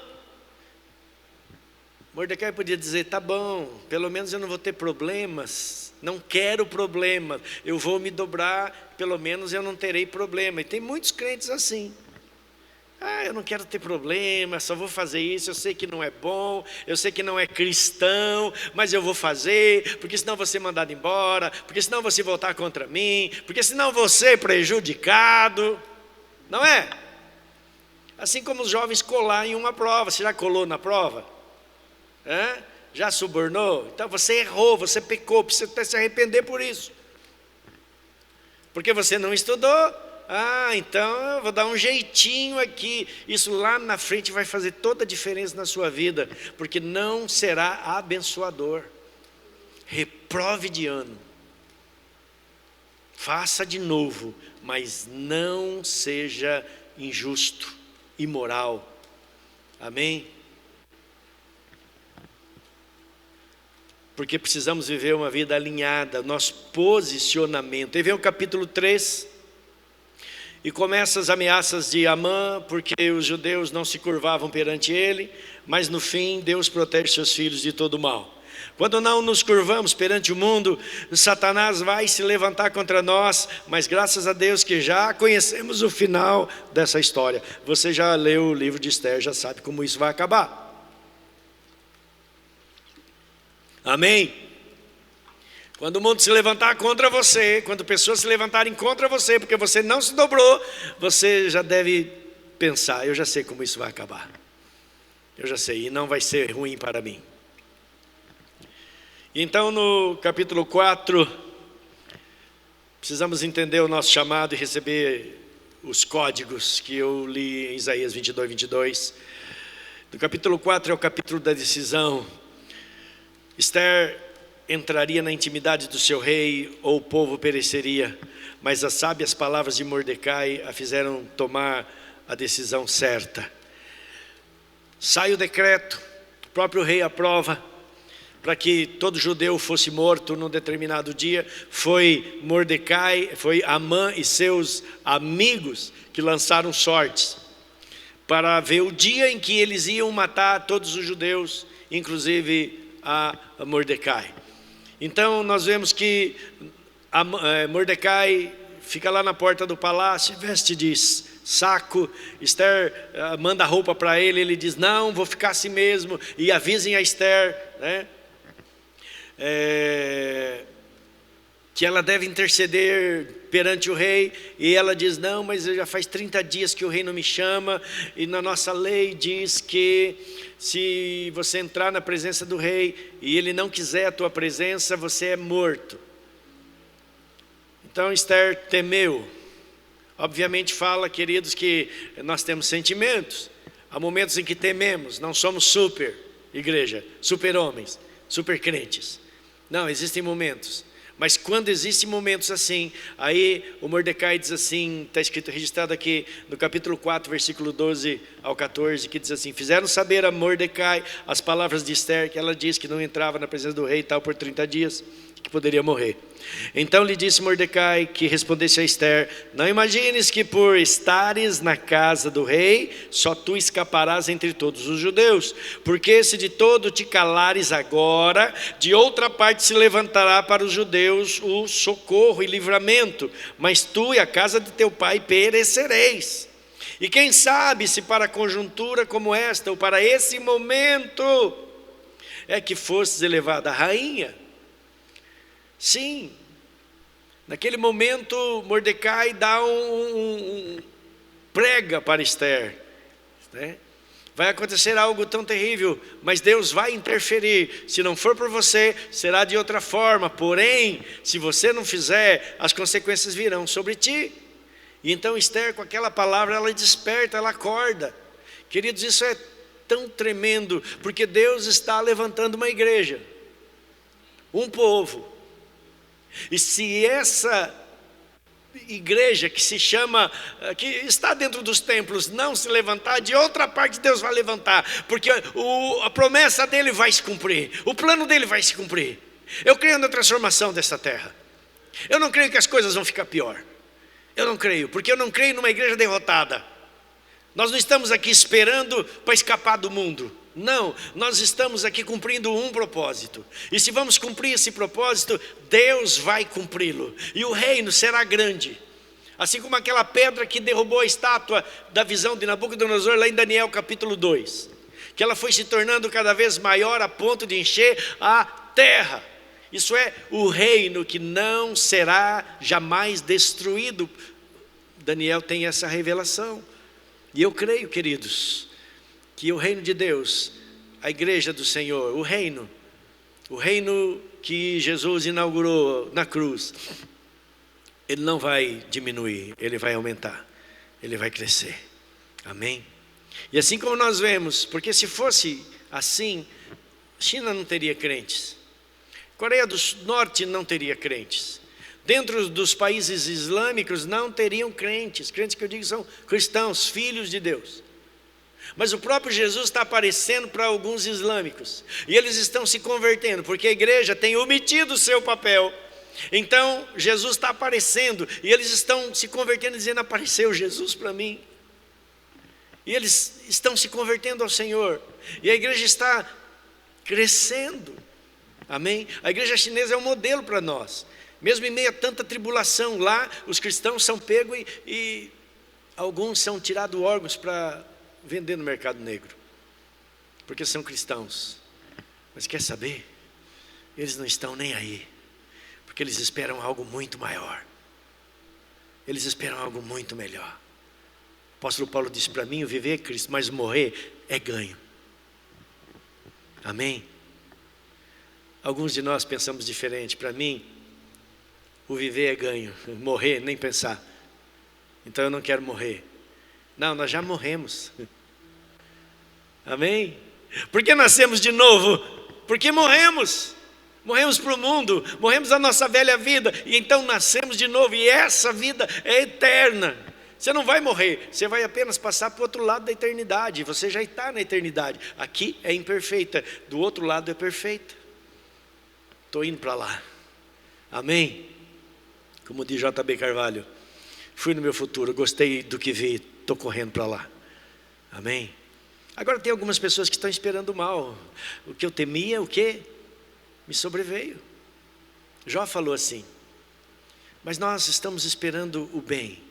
Mordecai podia dizer: tá bom, pelo menos eu não vou ter problemas, não quero problema, eu vou me dobrar, pelo menos eu não terei problema. E tem muitos crentes assim: eu não quero ter problema, só vou fazer isso, eu sei que não é bom, eu sei que não é cristão, mas eu vou fazer, porque senão vou ser mandado embora, porque senão vou se voltar contra mim, porque senão vou ser prejudicado. Não é? Assim como os jovens colar em uma prova. Você já colou na prova? Já subornou? Então você errou, você pecou, precisa até se arrepender por isso. Porque você não estudou. Então eu vou dar um jeitinho aqui. Isso lá na frente vai fazer toda a diferença na sua vida, porque não será abençoador. Reprove de ano. Faça de novo, mas não seja injusto, imoral. Amém? Porque precisamos viver uma vida alinhada, nosso posicionamento. Aí vem o capítulo 3, e começa as ameaças de Amã, porque os judeus não se curvavam perante ele, mas no fim Deus protege seus filhos de todo mal. Quando não nos curvamos perante o mundo, Satanás vai se levantar contra nós, mas graças a Deus que já conhecemos o final dessa história. Você já leu o livro de Esther, já sabe como isso vai acabar. Amém? Quando o mundo se levantar contra você, quando pessoas se levantarem contra você, porque você não se dobrou, você já deve pensar: eu já sei como isso vai acabar. Eu já sei, e não vai ser ruim para mim. Então, no capítulo 4, precisamos entender o nosso chamado e receber os códigos que eu li em Isaías 22, 22. Do capítulo 4 é o capítulo da decisão. Esther entraria na intimidade do seu rei, ou o povo pereceria, mas as sábias palavras de Mordecai a fizeram tomar a decisão certa. Sai o decreto, o próprio rei aprova, para que todo judeu fosse morto num determinado dia. Foi Mordecai, foi Amã e seus amigos que lançaram sortes para ver o dia em que eles iam matar todos os judeus, inclusive a Mordecai. Então nós vemos que Mordecai fica lá na porta do palácio, veste de saco. Esther manda roupa para ele, ele diz: não, vou ficar assim mesmo, e avisem a Esther, né? Que ela deve interceder perante o rei, e ela diz: não, mas já faz 30 dias que o rei não me chama, e na nossa lei diz que se você entrar na presença do rei, e ele não quiser a tua presença, você é morto. Então Esther temeu. Obviamente fala, queridos, que nós temos sentimentos, há momentos em que tememos, não somos super igreja, super homens, super crentes. Não, existem momentos, mas quando existem momentos assim, aí o Mordecai diz assim, está escrito, registrado aqui no capítulo 4, versículo 12 ao 14, que diz assim: fizeram saber a Mordecai as palavras de Esther, que ela disse que não entrava na presença do rei e tal por 30 dias, que poderia morrer. Então lhe disse Mordecai que respondesse a Esther: não imagines que por estares na casa do rei, só tu escaparás entre todos os judeus, porque se de todo te calares agora, de outra parte se levantará para os judeus o socorro e livramento, mas tu e a casa de teu pai perecereis. E quem sabe se para conjuntura como esta, ou para esse momento, é que fostes elevada a rainha. Sim, naquele momento Mordecai dá prega para Esther, né? Vai acontecer algo tão terrível, mas Deus vai interferir. Se não for por você, será de outra forma. Porém, se você não fizer, as consequências virão sobre ti. E então Esther, com aquela palavra, ela desperta, ela acorda. Queridos, isso é tão tremendo, porque Deus está levantando uma igreja, um povo. E se essa igreja que se chama, que está dentro dos templos, não se levantar, de outra parte Deus vai levantar, porque a promessa dele vai se cumprir, o plano dele vai se cumprir. Eu creio na transformação dessa terra. Eu não creio que as coisas vão ficar pior. Eu não creio, porque eu não creio numa igreja derrotada. Nós não estamos aqui esperando para escapar do mundo. Não, nós estamos aqui cumprindo um propósito. E se vamos cumprir esse propósito, Deus vai cumpri-lo. E o reino será grande. Assim como aquela pedra que derrubou a estátua da visão de Nabucodonosor, lá em Daniel capítulo 2. Que ela foi se tornando cada vez maior a ponto de encher a terra. Isso é o reino que não será jamais destruído. Daniel tem essa revelação. E eu creio, queridos, que o reino de Deus, a igreja do Senhor, o reino que Jesus inaugurou na cruz, ele não vai diminuir, ele vai aumentar, ele vai crescer. Amém? E assim como nós vemos, porque se fosse assim, China não teria crentes, Coreia do Norte não teria crentes, dentro dos países islâmicos não teriam crentes que eu digo são cristãos, filhos de Deus. Mas o próprio Jesus está aparecendo para alguns islâmicos, e eles estão se convertendo, porque a igreja tem omitido o seu papel. Então Jesus está aparecendo, e eles estão se convertendo, dizendo: apareceu Jesus para mim. E eles estão se convertendo ao Senhor, e a igreja está crescendo. Amém? A igreja chinesa é um modelo para nós. Mesmo em meio a tanta tribulação, lá os cristãos são pegos e alguns são tirados órgãos para vender no mercado negro, porque são cristãos. Mas quer saber? Eles não estão nem aí, porque eles esperam algo muito maior, eles esperam algo muito melhor. O apóstolo Paulo disse para mim: o viver é Cristo, mas morrer é ganho. Amém? Alguns de nós pensamos diferente. Para mim, o viver é ganho, morrer nem pensar. Então eu não quero morrer. Não, nós já morremos. Amém? Por que nascemos de novo? Porque morremos para o mundo, morremos a nossa velha vida, e então nascemos de novo, e essa vida é eterna. Você não vai morrer, você vai apenas passar para o outro lado da eternidade. Você já está na eternidade. Aqui é imperfeita, do outro lado é perfeita. Estou indo para lá. Amém? Como diz J.B. Carvalho, fui no meu futuro, gostei do que vi, estou correndo para lá. Amém? Agora tem algumas pessoas que estão esperando o mal. O que eu temia, o que me sobreveio. Jó falou assim. Mas nós estamos esperando o bem.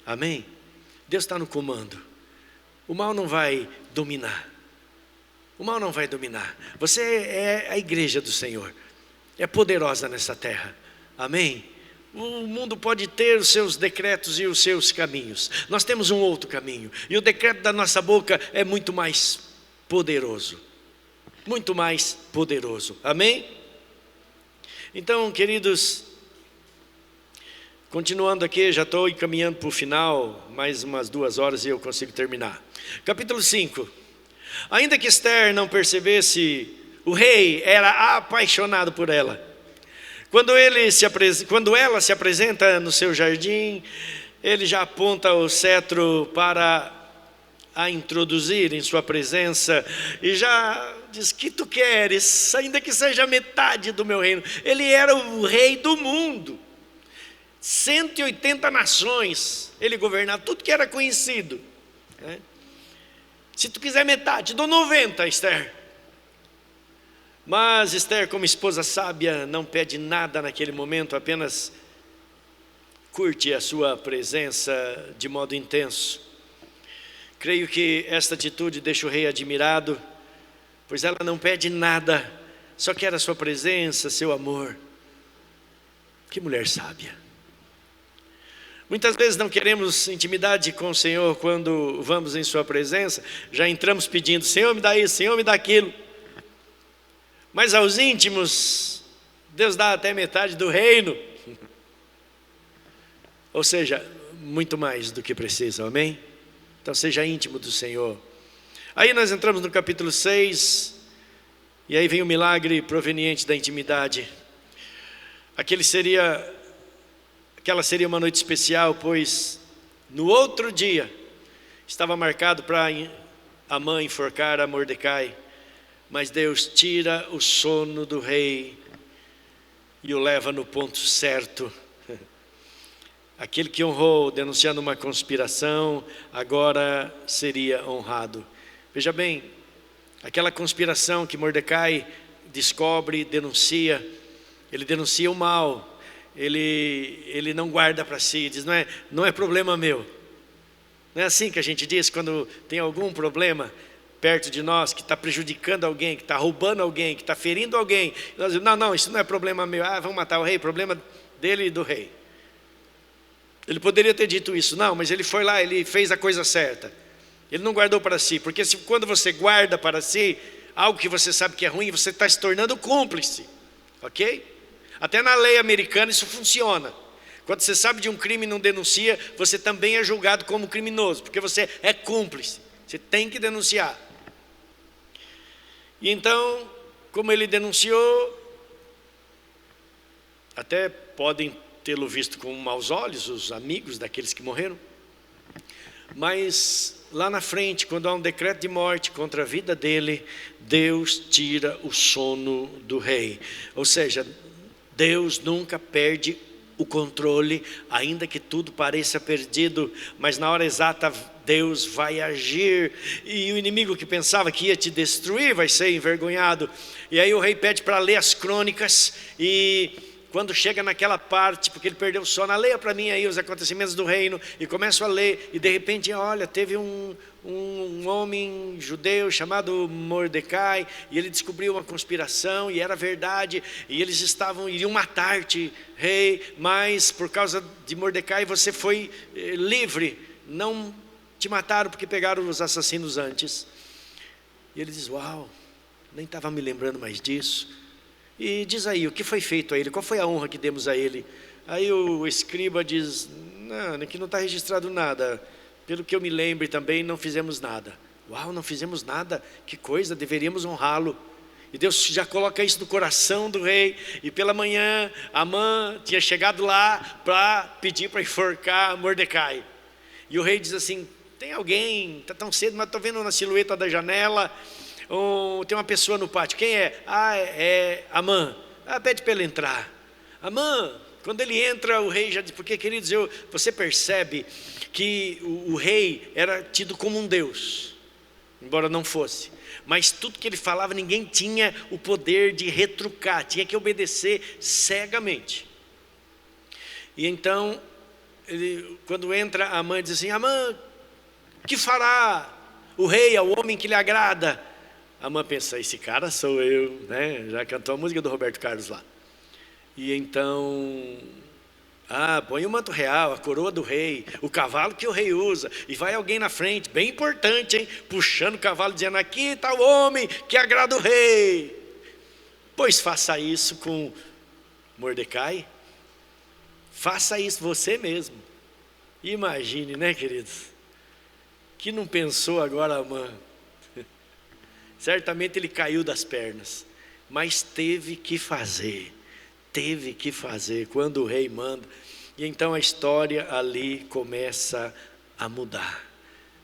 Amém? Deus está no comando. O mal não vai dominar. O mal não vai dominar. Você é a igreja do Senhor. É poderosa nessa terra. Amém? O mundo pode ter os seus decretos e os seus caminhos. Nós temos um outro caminho. E o decreto da nossa boca é muito mais poderoso. Muito mais poderoso. Amém? Então, queridos, continuando aqui, já estou encaminhando para o final. Mais umas 2 horas e eu consigo terminar. Capítulo 5. Ainda que Esther não percebesse, o rei era apaixonado por ela. Quando ela se apresenta no seu jardim, ele já aponta o cetro para a introduzir em sua presença, e já diz: que tu queres, ainda que seja metade do meu reino. Ele era o rei do mundo, 180 nações, ele governava tudo que era conhecido, né? Se tu quiser metade, dou 90, Esther. Mas Esther, como esposa sábia, não pede nada naquele momento, apenas curte a sua presença de modo intenso. Creio que esta atitude deixa o rei admirado, pois ela não pede nada, só quer a sua presença, seu amor. Que mulher sábia. Muitas vezes não queremos intimidade com o Senhor quando vamos em sua presença, já entramos pedindo, Senhor me dá isso, Senhor me dá aquilo. Mas aos íntimos, Deus dá até metade do reino. Ou seja, muito mais do que precisam, amém? Então seja íntimo do Senhor. Aí nós entramos no capítulo 6, e aí vem o milagre proveniente da intimidade. Aquela seria uma noite especial, pois no outro dia estava marcado para Amã enforcar a Mordecai, mas Deus tira o sono do rei e o leva no ponto certo. Aquele que honrou denunciando uma conspiração, agora seria honrado. Veja bem, aquela conspiração que Mordecai descobre, denuncia, ele denuncia o mal. Ele não guarda para si, diz, não é problema meu. Não é assim que a gente diz quando tem algum problema perto de nós, que está prejudicando alguém, que está roubando alguém, que está ferindo alguém. Nós dizemos, não, isso não é problema meu. Vamos matar o rei, problema dele e do rei. Ele poderia ter dito isso, não, mas ele foi lá, ele fez a coisa certa. Ele não guardou para si, porque quando você guarda para si algo que você sabe que é ruim, você está se tornando cúmplice, ok? Até na lei americana isso funciona. Quando você sabe de um crime e não denuncia, você também é julgado como criminoso, porque você é cúmplice, você tem que denunciar. E então, como ele denunciou, até podem tê-lo visto com maus olhos, os amigos daqueles que morreram, mas lá na frente, quando há um decreto de morte contra a vida dele, Deus tira o sono do rei. Ou seja, Deus nunca perde o controle, ainda que tudo pareça perdido, mas na hora exata Deus vai agir, e o inimigo que pensava que ia te destruir vai ser envergonhado. E aí o rei pede para ler as crônicas, e quando chega naquela parte, porque ele perdeu o sono, leia para mim aí os acontecimentos do reino, e começo a ler, e de repente, olha, teve um homem judeu chamado Mordecai, e ele descobriu uma conspiração, e era verdade, e eles iriam matar-te, rei, mas por causa de Mordecai você foi livre, não te mataram porque pegaram os assassinos antes. E ele diz, uau, nem estava me lembrando mais disso. E diz aí, o que foi feito a ele? Qual foi a honra que demos a ele? Aí o escriba diz, não, aqui não está registrado nada. Pelo que eu me lembre também, não fizemos nada. Uau, não fizemos nada? Que coisa, deveríamos honrá-lo. E Deus já coloca isso no coração do rei. E pela manhã, Amã tinha chegado lá para pedir para enforcar Mordecai. E o rei diz assim, tem alguém, está tão cedo, mas estou vendo na silhueta da janela, tem uma pessoa no pátio, quem é? É Amã. Pede para ele entrar. Amã, quando ele entra, o rei já diz, porque queridos, você percebe que o rei era tido como um deus, embora não fosse, mas tudo que ele falava, ninguém tinha o poder de retrucar, tinha que obedecer cegamente. E então, quando entra Amã, diz assim, Amã, que fará o rei ao homem que lhe agrada? Amã pensa, esse cara sou eu, né? Já cantou a música do Roberto Carlos lá. E então, põe o manto real, a coroa do rei, o cavalo que o rei usa, e vai alguém na frente, bem importante, hein? Puxando o cavalo, dizendo, aqui está o homem que agrada o rei. Pois faça isso com Mordecai, faça isso você mesmo. Imagine, né, queridos? Que não pensou agora, Amã? Certamente ele caiu das pernas, mas teve que fazer, quando o rei manda. E então a história ali começa a mudar.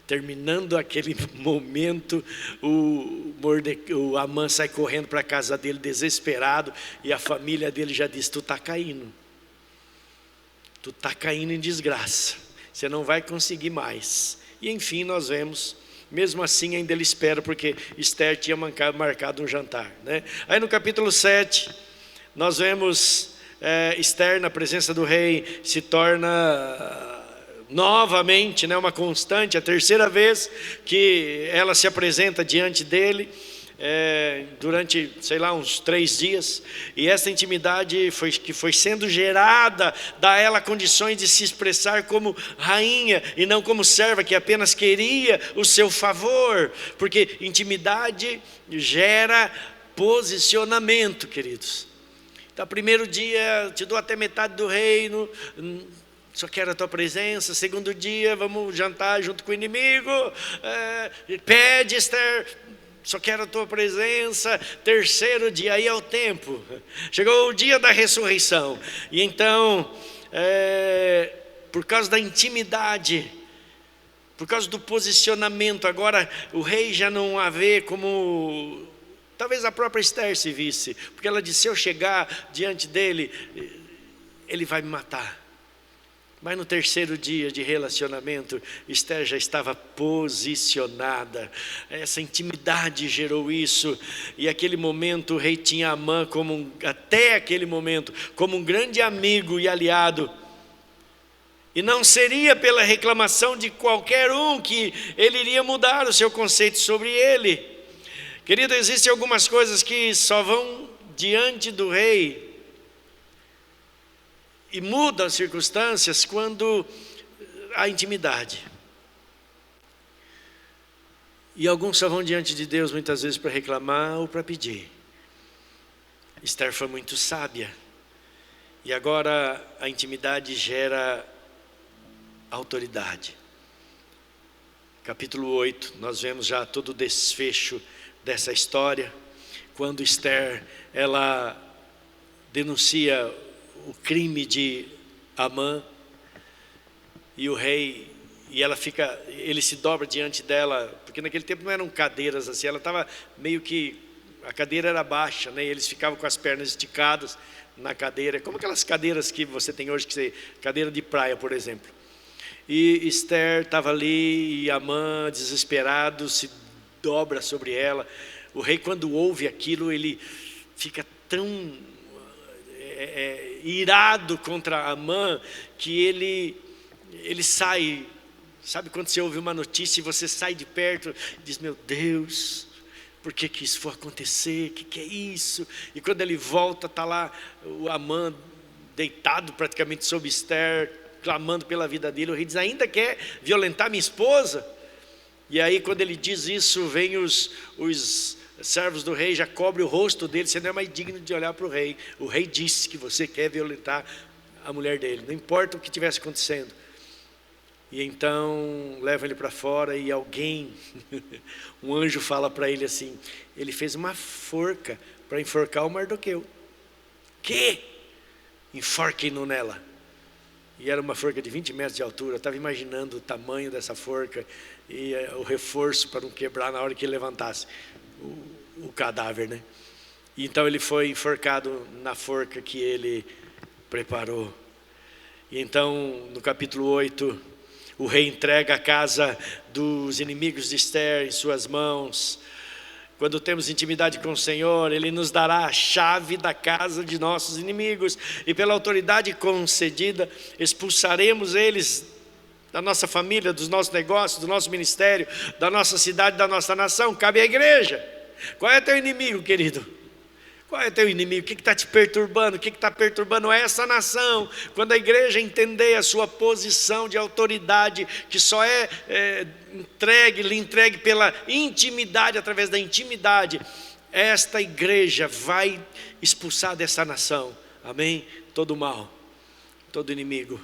Terminando aquele momento, o Amã sai correndo para a casa dele desesperado, e a família dele já diz, tu está caindo em desgraça, você não vai conseguir mais. E enfim nós vemos, mesmo assim ainda ele espera, porque Esther tinha marcado um jantar, né? Aí no capítulo 7, nós vemos Esther na presença do rei, se torna novamente, né, uma constante, a terceira vez que ela se apresenta diante dele. durante, sei lá, uns 3 dias, e essa intimidade que foi sendo gerada, dá a ela condições de se expressar como rainha, e não como serva, que apenas queria o seu favor, porque intimidade gera posicionamento, queridos. Então, primeiro dia, te dou até metade do reino, só quero a tua presença. Segundo dia, vamos jantar junto com o inimigo, pede, Esther, só quero a tua presença. Terceiro dia, aí é o tempo, chegou o dia da ressurreição, e então, por causa da intimidade, por causa do posicionamento, agora o rei já não a vê como, talvez a própria Esther se visse, porque ela disse: se eu chegar diante dele, ele vai me matar. Mas no terceiro dia de relacionamento, Esther já estava posicionada. Essa intimidade gerou isso. E aquele momento o rei tinha Amã até aquele momento, como um grande amigo e aliado. E não seria pela reclamação de qualquer um que ele iria mudar o seu conceito sobre ele. Querido, existem algumas coisas que só vão diante do rei e mudam as circunstâncias quando há intimidade. E alguns só vão diante de Deus muitas vezes para reclamar ou para pedir. Esther foi muito sábia. E agora a intimidade gera autoridade. Capítulo 8, nós vemos já todo o desfecho dessa história. Quando Esther, ela denuncia o crime de Amã, e o rei, e ele se dobra diante dela, porque naquele tempo não eram cadeiras assim, ela estava meio que, a cadeira era baixa, né? E eles ficavam com as pernas esticadas na cadeira, como aquelas cadeiras que você tem hoje, cadeira de praia, por exemplo. E Esther estava ali, e Amã, desesperado, se dobra sobre ela. O rei, quando ouve aquilo, ele fica tão irado contra Amã, que ele sai. Sabe quando você ouve uma notícia e você sai de perto e diz: meu Deus, por que isso foi acontecer? O que é isso? E quando ele volta, está lá o Amã deitado praticamente sobre Esther, clamando pela vida dele. O rei diz: ainda quer violentar minha esposa? E aí, quando ele diz isso, vem os servos do rei, já cobre o rosto dele. Você não é mais digno de olhar para o rei. O rei disse que você quer violentar a mulher dele, não importa o que estivesse acontecendo. E então levam ele para fora, e alguém, um anjo fala para ele assim: ele fez uma forca para enforcar o Mardoqueu. Que? Enforquem-no nela. E era uma forca de 20 metros de altura. Eu estava imaginando o tamanho dessa forca e o reforço para não quebrar na hora que ele levantasse o cadáver, né? E então ele foi enforcado na forca que ele preparou. E então, no capítulo 8, o rei entrega a casa dos inimigos de Esther em suas mãos. Quando temos intimidade com o Senhor, Ele nos dará a chave da casa de nossos inimigos, e pela autoridade concedida, expulsaremos eles da nossa família, dos nossos negócios, do nosso ministério, da nossa cidade, da nossa nação. Cabe à igreja. Qual é teu inimigo, querido? Qual é teu inimigo? O que está te perturbando? O que está perturbando essa nação? Quando a igreja entender a sua posição de autoridade, que só lhe entregue pela intimidade, através da intimidade, esta igreja vai expulsar dessa nação, amém? Todo mal, todo inimigo.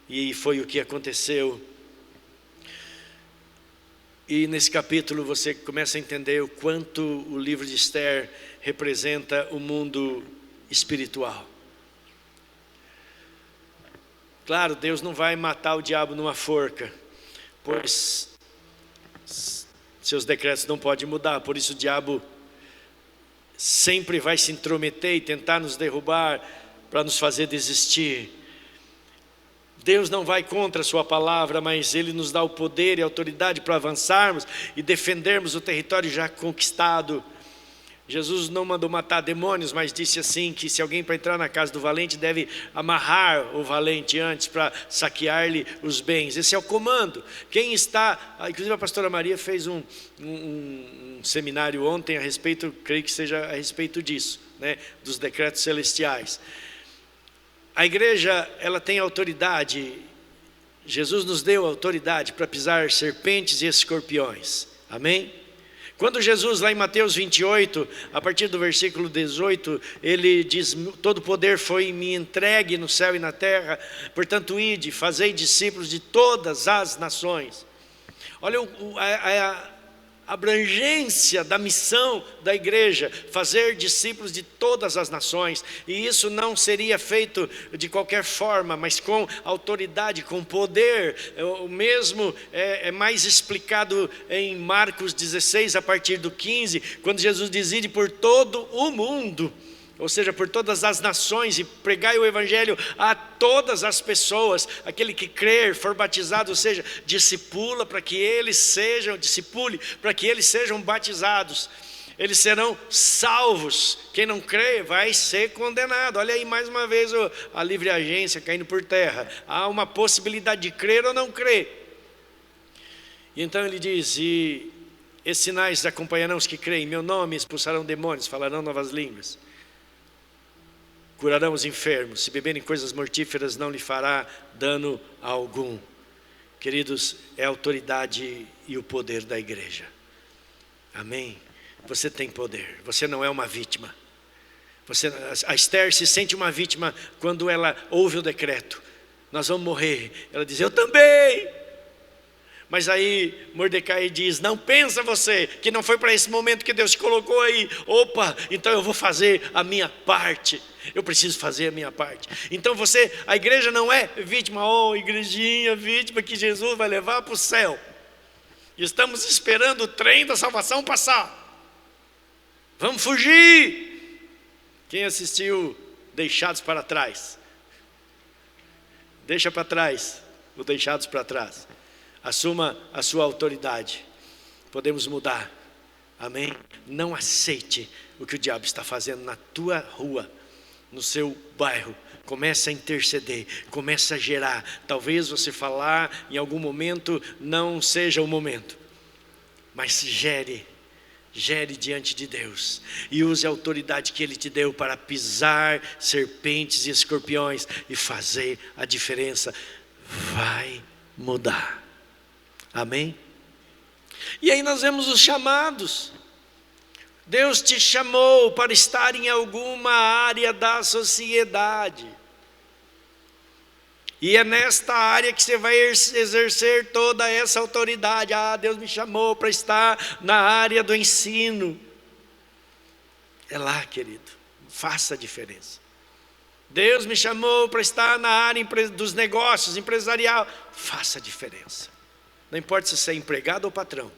E foi o que aconteceu. E nesse capítulo você começa a entender o quanto o livro de Esther representa o mundo espiritual. Claro, Deus não vai matar o diabo numa forca, pois seus decretos não podem mudar. Por isso o diabo sempre vai se intrometer e tentar nos derrubar para nos fazer desistir. Deus não vai contra a sua palavra, mas Ele nos dá o poder e a autoridade para avançarmos e defendermos o território já conquistado. Jesus não mandou matar demônios, mas disse assim, que se alguém para entrar na casa do valente deve amarrar o valente antes para saquear-lhe os bens. Esse é o comando. Quem está, inclusive a pastora Maria fez um seminário ontem a respeito, creio que seja a respeito disso, né, dos decretos celestiais. A igreja, ela tem autoridade, Jesus nos deu autoridade para pisar serpentes e escorpiões, amém? Quando Jesus, lá em Mateus 28, a partir do versículo 18, ele diz, todo poder foi me entregue no céu e na terra, portanto ide, fazei discípulos de todas as nações. Olha a abrangência da missão da igreja, fazer discípulos de todas as nações, e isso não seria feito de qualquer forma, mas com autoridade, com poder. O mesmo é mais explicado em Marcos 16, a partir do 15, quando Jesus diz, ide por todo o mundo, ou seja, por todas as nações, e pregai o evangelho a todas as pessoas. Aquele que crer, for batizado, ou seja, discipule para que eles sejam batizados. Eles serão salvos. Quem não crê vai ser condenado. Olha aí mais uma vez a livre agência caindo por terra. Há uma possibilidade de crer ou não crer. E então ele diz, e esses sinais acompanharão os que creem, em meu nome expulsarão demônios, falarão novas línguas, curarão os enfermos, se beberem coisas mortíferas não lhe fará dano algum. Queridos, é a autoridade e o poder da igreja, amém? Você tem poder, você não é uma vítima. A Esther se sente uma vítima quando ela ouve o decreto, nós vamos morrer, ela diz, eu também. Mas aí Mordecai diz, não pensa você, que não foi para esse momento que Deus te colocou aí. Opa, então eu vou fazer a minha parte. Eu preciso fazer a minha parte. Então a igreja não é vítima, igrejinha vítima que Jesus vai levar para o céu. Estamos esperando o trem da salvação passar. Vamos fugir. Quem assistiu Deixados para Trás? Deixa para trás o Deixados para Trás. Assuma a sua autoridade. Podemos mudar, amém? Não aceite o que o diabo está fazendo na tua rua, no seu bairro. Comece a interceder, comece a gerar. Talvez você falar em algum momento não seja o momento, mas gere diante de Deus e use a autoridade que Ele te deu para pisar serpentes e escorpiões e fazer a diferença. Vai mudar. Amém? E aí nós vemos os chamados. Deus te chamou para estar em alguma área da sociedade. E é nesta área que você vai exercer toda essa autoridade. Deus me chamou para estar na área do ensino. É lá, querido. Faça a diferença. Deus me chamou para estar na área dos negócios, empresarial. Faça a diferença. Não importa se você é empregado ou patrão,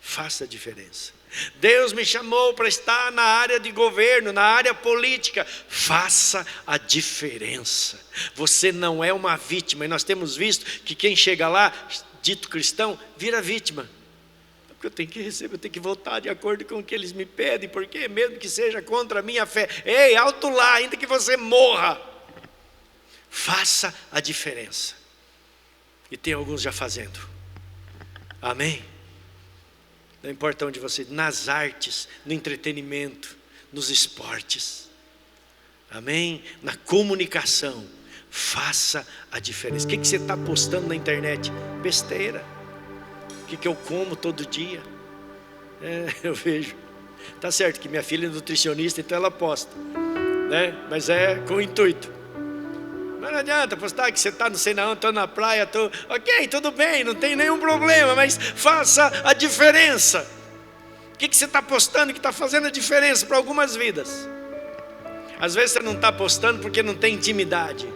faça a diferença. Deus me chamou para estar na área de governo, na área política, faça a diferença. Você não é uma vítima, e nós temos visto que quem chega lá, dito cristão, vira vítima. Porque eu tenho que receber, eu tenho que votar de acordo com o que eles me pedem, porque mesmo que seja contra a minha fé, ei, alto lá, ainda que você morra, faça a diferença. E tem alguns já fazendo. Amém? Não importa onde você, nas artes, no entretenimento, nos esportes, amém? Na comunicação, faça a diferença. O que você está postando na internet? Besteira. O que eu como todo dia? Eu vejo. Tá certo que minha filha é nutricionista, então ela posta, né? Mas é com intuito. Mas não adianta postar que você está não sei na onde, estou na praia, estou... Ok, tudo bem, não tem nenhum problema, mas faça a diferença. O que você está postando que está fazendo a diferença para algumas vidas? Às vezes você não está postando porque não tem intimidade.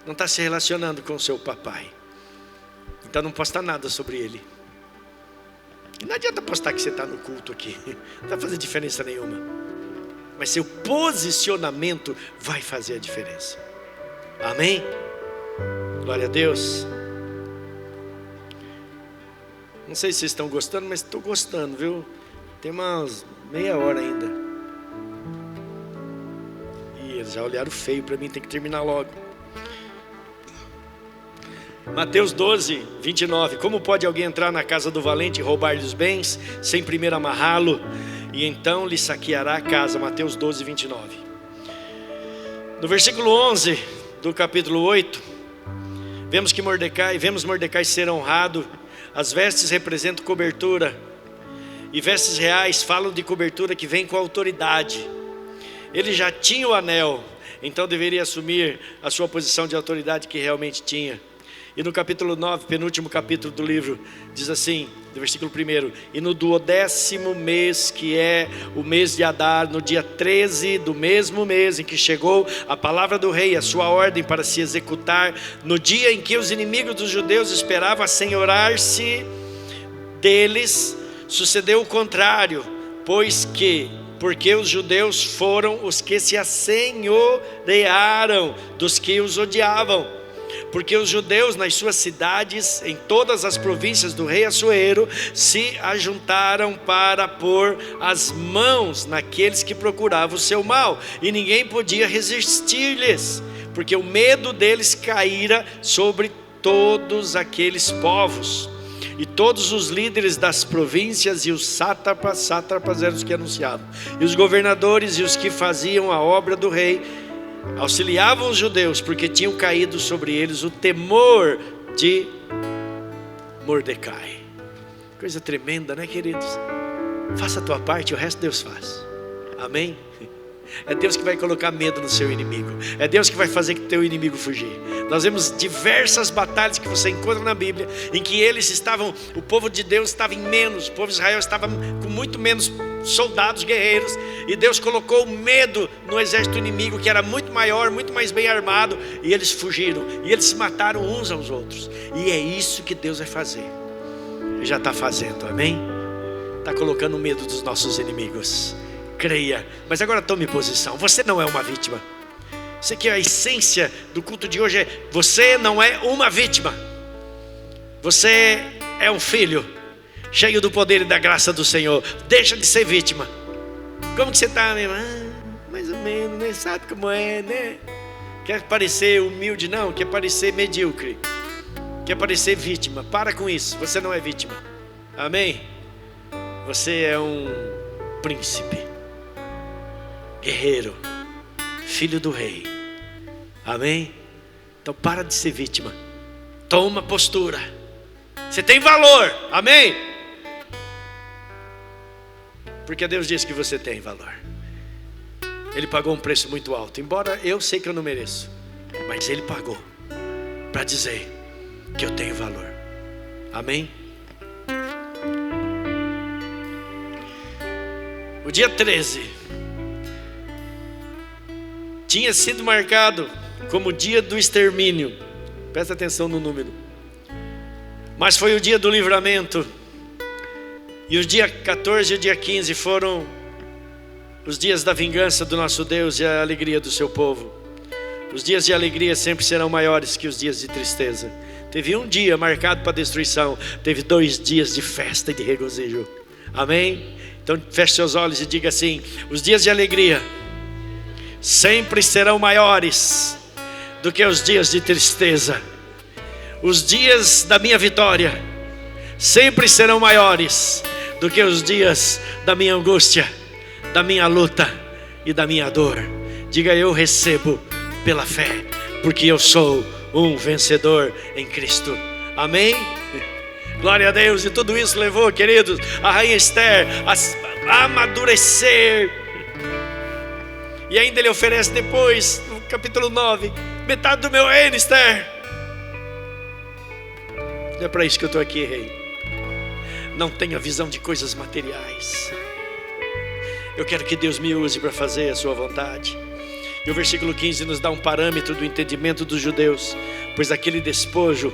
Não está se relacionando com o seu papai. Então não posta nada sobre ele. E não adianta postar que você está no culto aqui. Não vai fazer diferença nenhuma. Mas seu posicionamento vai fazer a diferença. Amém? Glória a Deus. Não sei se vocês estão gostando, mas estou gostando, viu? Tem umas meia hora ainda. E eles já olharam feio para mim, tem que terminar logo. Mateus 12, 29. Como pode alguém entrar na casa do valente e roubar-lhe os bens, sem primeiro amarrá-lo, e então lhe saqueará a casa? Mateus 12, 29. No versículo 11 do capítulo 8, vemos Mordecai ser honrado. As vestes representam cobertura, e vestes reais falam de cobertura que vem com autoridade. Ele já tinha o anel, então deveria assumir a sua posição de autoridade que realmente tinha. E no capítulo 9, penúltimo capítulo do livro, diz assim, do versículo 1: e no 12º mês, que é o mês de Adar, no dia 13 do mesmo mês em que chegou a palavra do rei, a sua ordem para se executar, no dia em que os inimigos dos judeus esperavam assenhorar-se deles, sucedeu o contrário, porque os judeus foram os que se assenhorearam dos que os odiavam. Porque os judeus nas suas cidades, em todas as províncias do rei Assuero, se ajuntaram para pôr as mãos naqueles que procuravam o seu mal, e ninguém podia resistir-lhes, porque o medo deles caíra sobre todos aqueles povos. E todos os líderes das províncias e os sátrapas eram os que anunciavam, e os governadores e os que faziam a obra do rei auxiliavam os judeus, porque tinham caído sobre eles o temor de Mordecai. Coisa tremenda, né, queridos? Faça a tua parte, o resto Deus faz. Amém? É Deus que vai colocar medo no seu inimigo. É Deus que vai fazer que teu inimigo fugir. Nós vemos diversas batalhas que você encontra na Bíblia, em que o povo de Deus estava em menos, o povo de Israel estava com muito menos soldados guerreiros, e Deus colocou medo no exército inimigo, que era muito maior, muito mais bem armado, e eles fugiram, e eles se mataram uns aos outros. E é isso que Deus vai fazer, e já está fazendo, amém? Está colocando medo dos nossos inimigos. Creia, mas agora tome posição. Você não é uma vítima. Isso aqui é a essência do culto de hoje, você não é uma vítima. Você é um filho, cheio do poder e da graça do Senhor. Deixa de ser vítima. Como que você está, meu irmão? Mais ou menos, né? Sabe como é, né? Quer parecer humilde? Não, quer parecer medíocre, quer parecer vítima. Para com isso, você não é vítima. Amém? Você é um príncipe, guerreiro, filho do rei. Amém? Então para de ser vítima. Toma postura. Você tem valor. Amém? Porque Deus disse que você tem valor. Ele pagou um preço muito alto, embora eu sei que eu não mereço, mas Ele pagou para dizer que eu tenho valor. Amém? O dia 13 tinha sido marcado como o dia do extermínio. Presta atenção no número. Mas foi o dia do livramento. E o dia 14 e o dia 15 foram os dias da vingança do nosso Deus e a alegria do seu povo. Os dias de alegria sempre serão maiores que os dias de tristeza. Teve um dia marcado para destruição, teve 2 dias de festa e de regozijo. Amém? Então feche seus olhos e diga assim: os dias de alegria sempre serão maiores do que os dias de tristeza. Os dias da minha vitória sempre serão maiores do que os dias da minha angústia, da minha luta e da minha dor. Diga: eu recebo pela fé, porque eu sou um vencedor em Cristo. Amém? Glória a Deus. E tudo isso levou, queridos, a rainha Esther a amadurecer. E ainda ele oferece depois, no capítulo 9, metade do meu reino, Esther. Não é para isso que eu estou aqui, rei. Não tenha visão de coisas materiais. Eu quero que Deus me use para fazer a sua vontade. E o versículo 15 nos dá um parâmetro do entendimento dos judeus, pois aquele despojo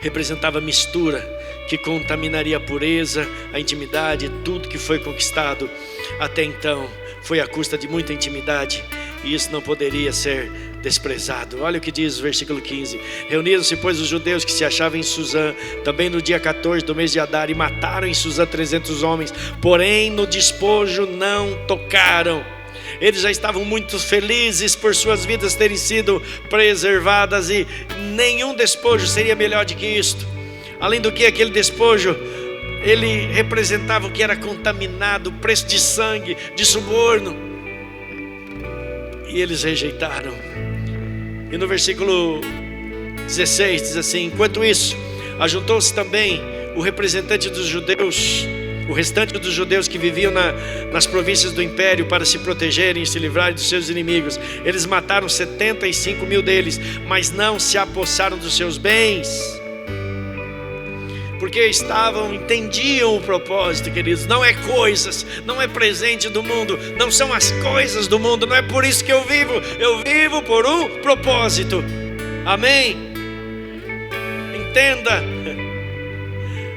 representava mistura que contaminaria a pureza, a intimidade, tudo que foi conquistado até então foi à custa de muita intimidade e isso não poderia ser desprezado. Olha o que diz o versículo 15: reuniram-se, pois, os judeus que se achavam em Suzã, também no dia 14 do mês de Adar, e mataram em Suzã 300 homens, porém no despojo não tocaram. Eles já estavam muito felizes por suas vidas terem sido preservadas, e nenhum despojo seria melhor do que isto. Além do que, aquele despojo, ele representava o que era contaminado, preço de sangue, de suborno, e eles rejeitaram. E no versículo 16 diz assim: enquanto isso, ajuntou-se também o representante dos judeus, o restante dos judeus que viviam nas províncias do império, para se protegerem e se livrarem dos seus inimigos. Eles mataram 75 mil deles, mas não se apossaram dos seus bens, porque entendiam o propósito, queridos. Não é coisas, não é presente do mundo, não são as coisas do mundo. Não é por isso que eu vivo por um propósito. Amém? Entenda,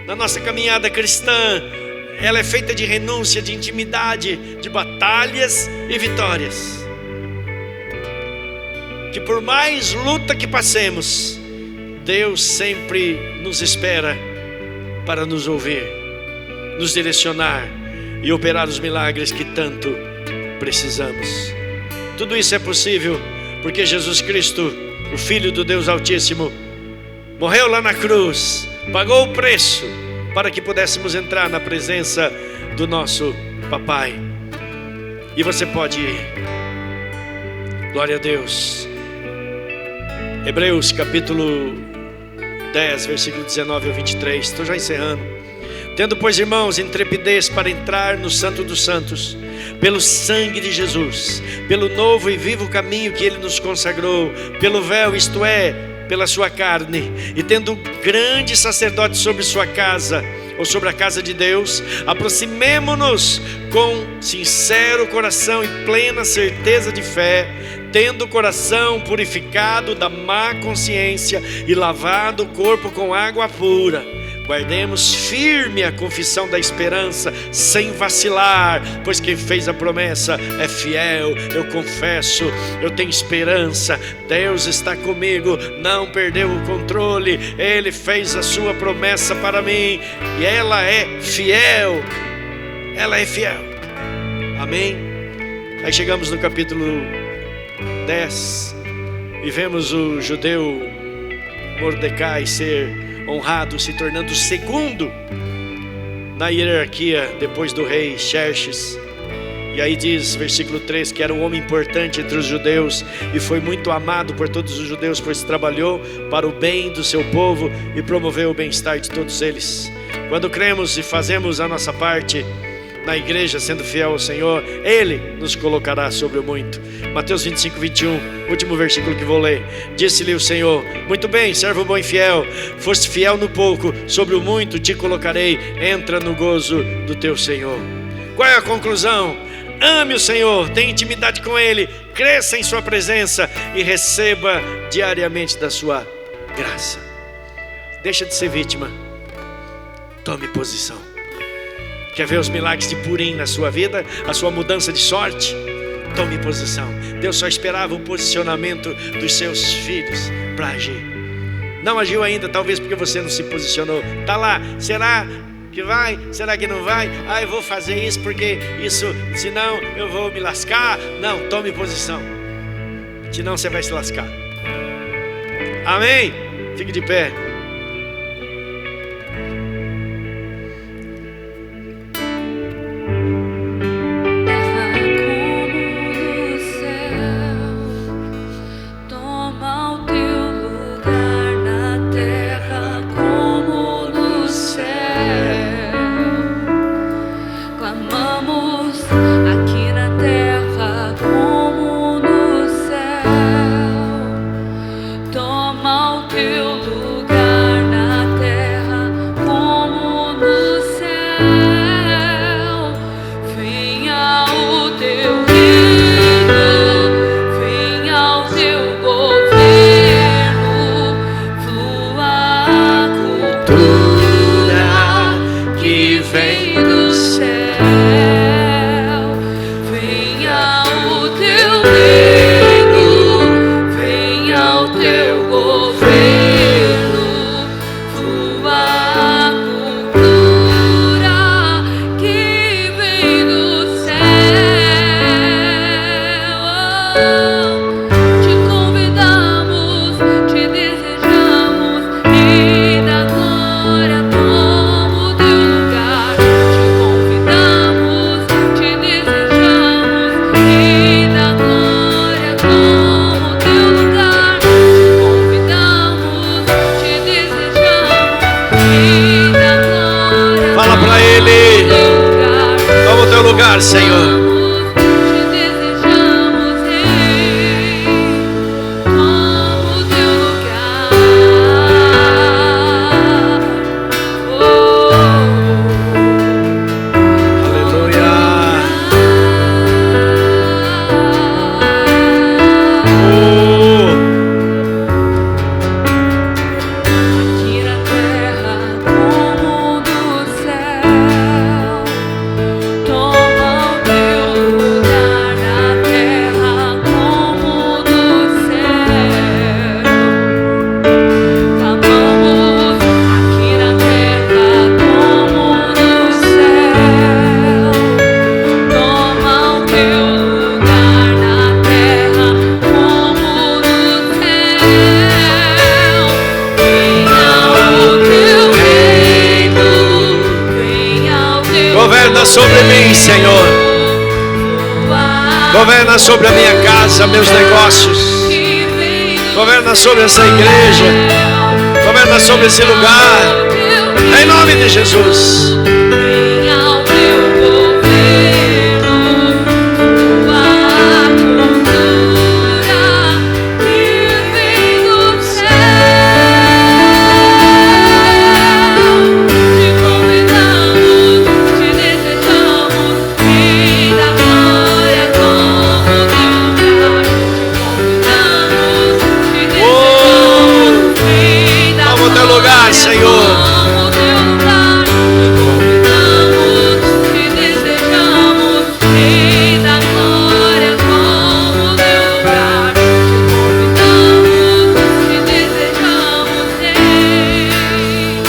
na nossa caminhada cristã, ela é feita de renúncia, de intimidade, de batalhas e vitórias. Que por mais luta que passemos, Deus sempre nos espera para nos ouvir, nos direcionar e operar os milagres que tanto precisamos. Tudo isso é possível porque Jesus Cristo, o Filho do Deus Altíssimo, morreu lá na cruz, pagou o preço para que pudéssemos entrar na presença do nosso Papai. E você pode ir. Glória a Deus. Hebreus capítulo 10, versículo 19 ao 23. Estou já encerrando. Tendo, pois, irmãos, intrepidez para entrar no Santo dos Santos, pelo sangue de Jesus, pelo novo e vivo caminho que Ele nos consagrou, pelo véu, isto é, pela sua carne, e tendo grande sacerdote sobre sua casa, ou sobre a casa de Deus, aproximemo-nos com sincero coração e plena certeza de fé, tendo o coração purificado da má consciência e lavado o corpo com água pura. Guardemos firme a confissão da esperança, sem vacilar, pois quem fez a promessa é fiel. Eu confesso, eu tenho esperança, Deus está comigo, não perdeu o controle, Ele fez a sua promessa para mim, e ela é fiel, ela é fiel. Amém? Aí chegamos no capítulo 10, e vemos o judeu Mordecai ser honrado, se tornando o segundo na hierarquia depois do rei Xerxes. E aí diz, versículo 3, que era um homem importante entre os judeus e foi muito amado por todos os judeus, pois trabalhou para o bem do seu povo e promoveu o bem-estar de todos eles. Quando cremos e fazemos a nossa parte na igreja, sendo fiel ao Senhor, Ele nos colocará sobre o muito. Mateus 25, 21, último versículo que vou ler. Disse-lhe o Senhor: muito bem, servo bom e fiel, foste fiel no pouco, sobre o muito te colocarei, entra no gozo do teu Senhor. Qual é a conclusão? Ame o Senhor, tenha intimidade com Ele, cresça em sua presença e receba diariamente da sua graça. Deixa de ser vítima, tome posição. Quer ver os milagres de Purim na sua vida? A sua mudança de sorte? Tome posição. Deus só esperava o posicionamento dos seus filhos para agir. Não agiu ainda, talvez porque você não se posicionou. Está lá, será que vai? Será que não vai? Ah, eu vou fazer isso porque isso, senão eu vou me lascar. Não, tome posição, senão você vai se lascar. Amém? Fique de pé. Venha o teu reino. lugar, Senhor. Sobre mim, Senhor. Governa sobre a minha casa, meus negócios. Governa sobre essa igreja. Governa sobre esse lugar. Em nome de Jesus. Senhor, te desejamos, Rei da glória, como teu lugar, te convidamos, te desejamos, Rei.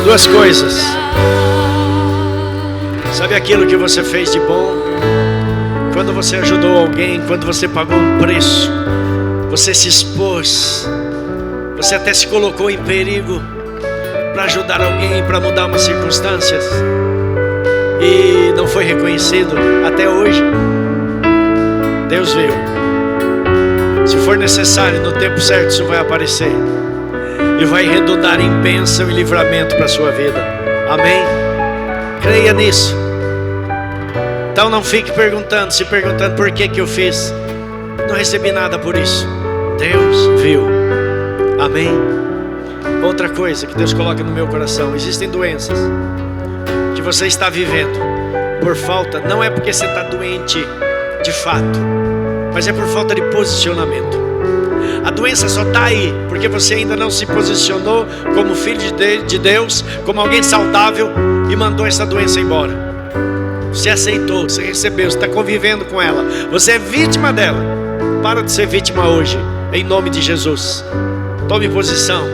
Duas coisas. Sabe aquilo que você fez de bom? Quando você ajudou alguém, quando você pagou um preço, você se expôs. Você até se colocou em perigo para ajudar alguém, para mudar umas circunstâncias, e não foi reconhecido até hoje. Deus viu. Se for necessário, no tempo certo isso vai aparecer e vai redundar em bênção e livramento para a sua vida. Amém? Creia nisso. Então não fique se perguntando por que eu fiz. Não recebi nada por isso. Deus viu. Amém? Outra coisa que Deus coloca no meu coração: existem doenças que você está vivendo por falta, não é porque você está doente de fato, mas é por falta de posicionamento. A doença só está aí porque você ainda não se posicionou como filho de Deus, como alguém saudável, e mandou essa doença embora. Você aceitou, você recebeu, você está convivendo com ela, você é vítima dela. Para de ser vítima hoje, em nome de Jesus. Tome posição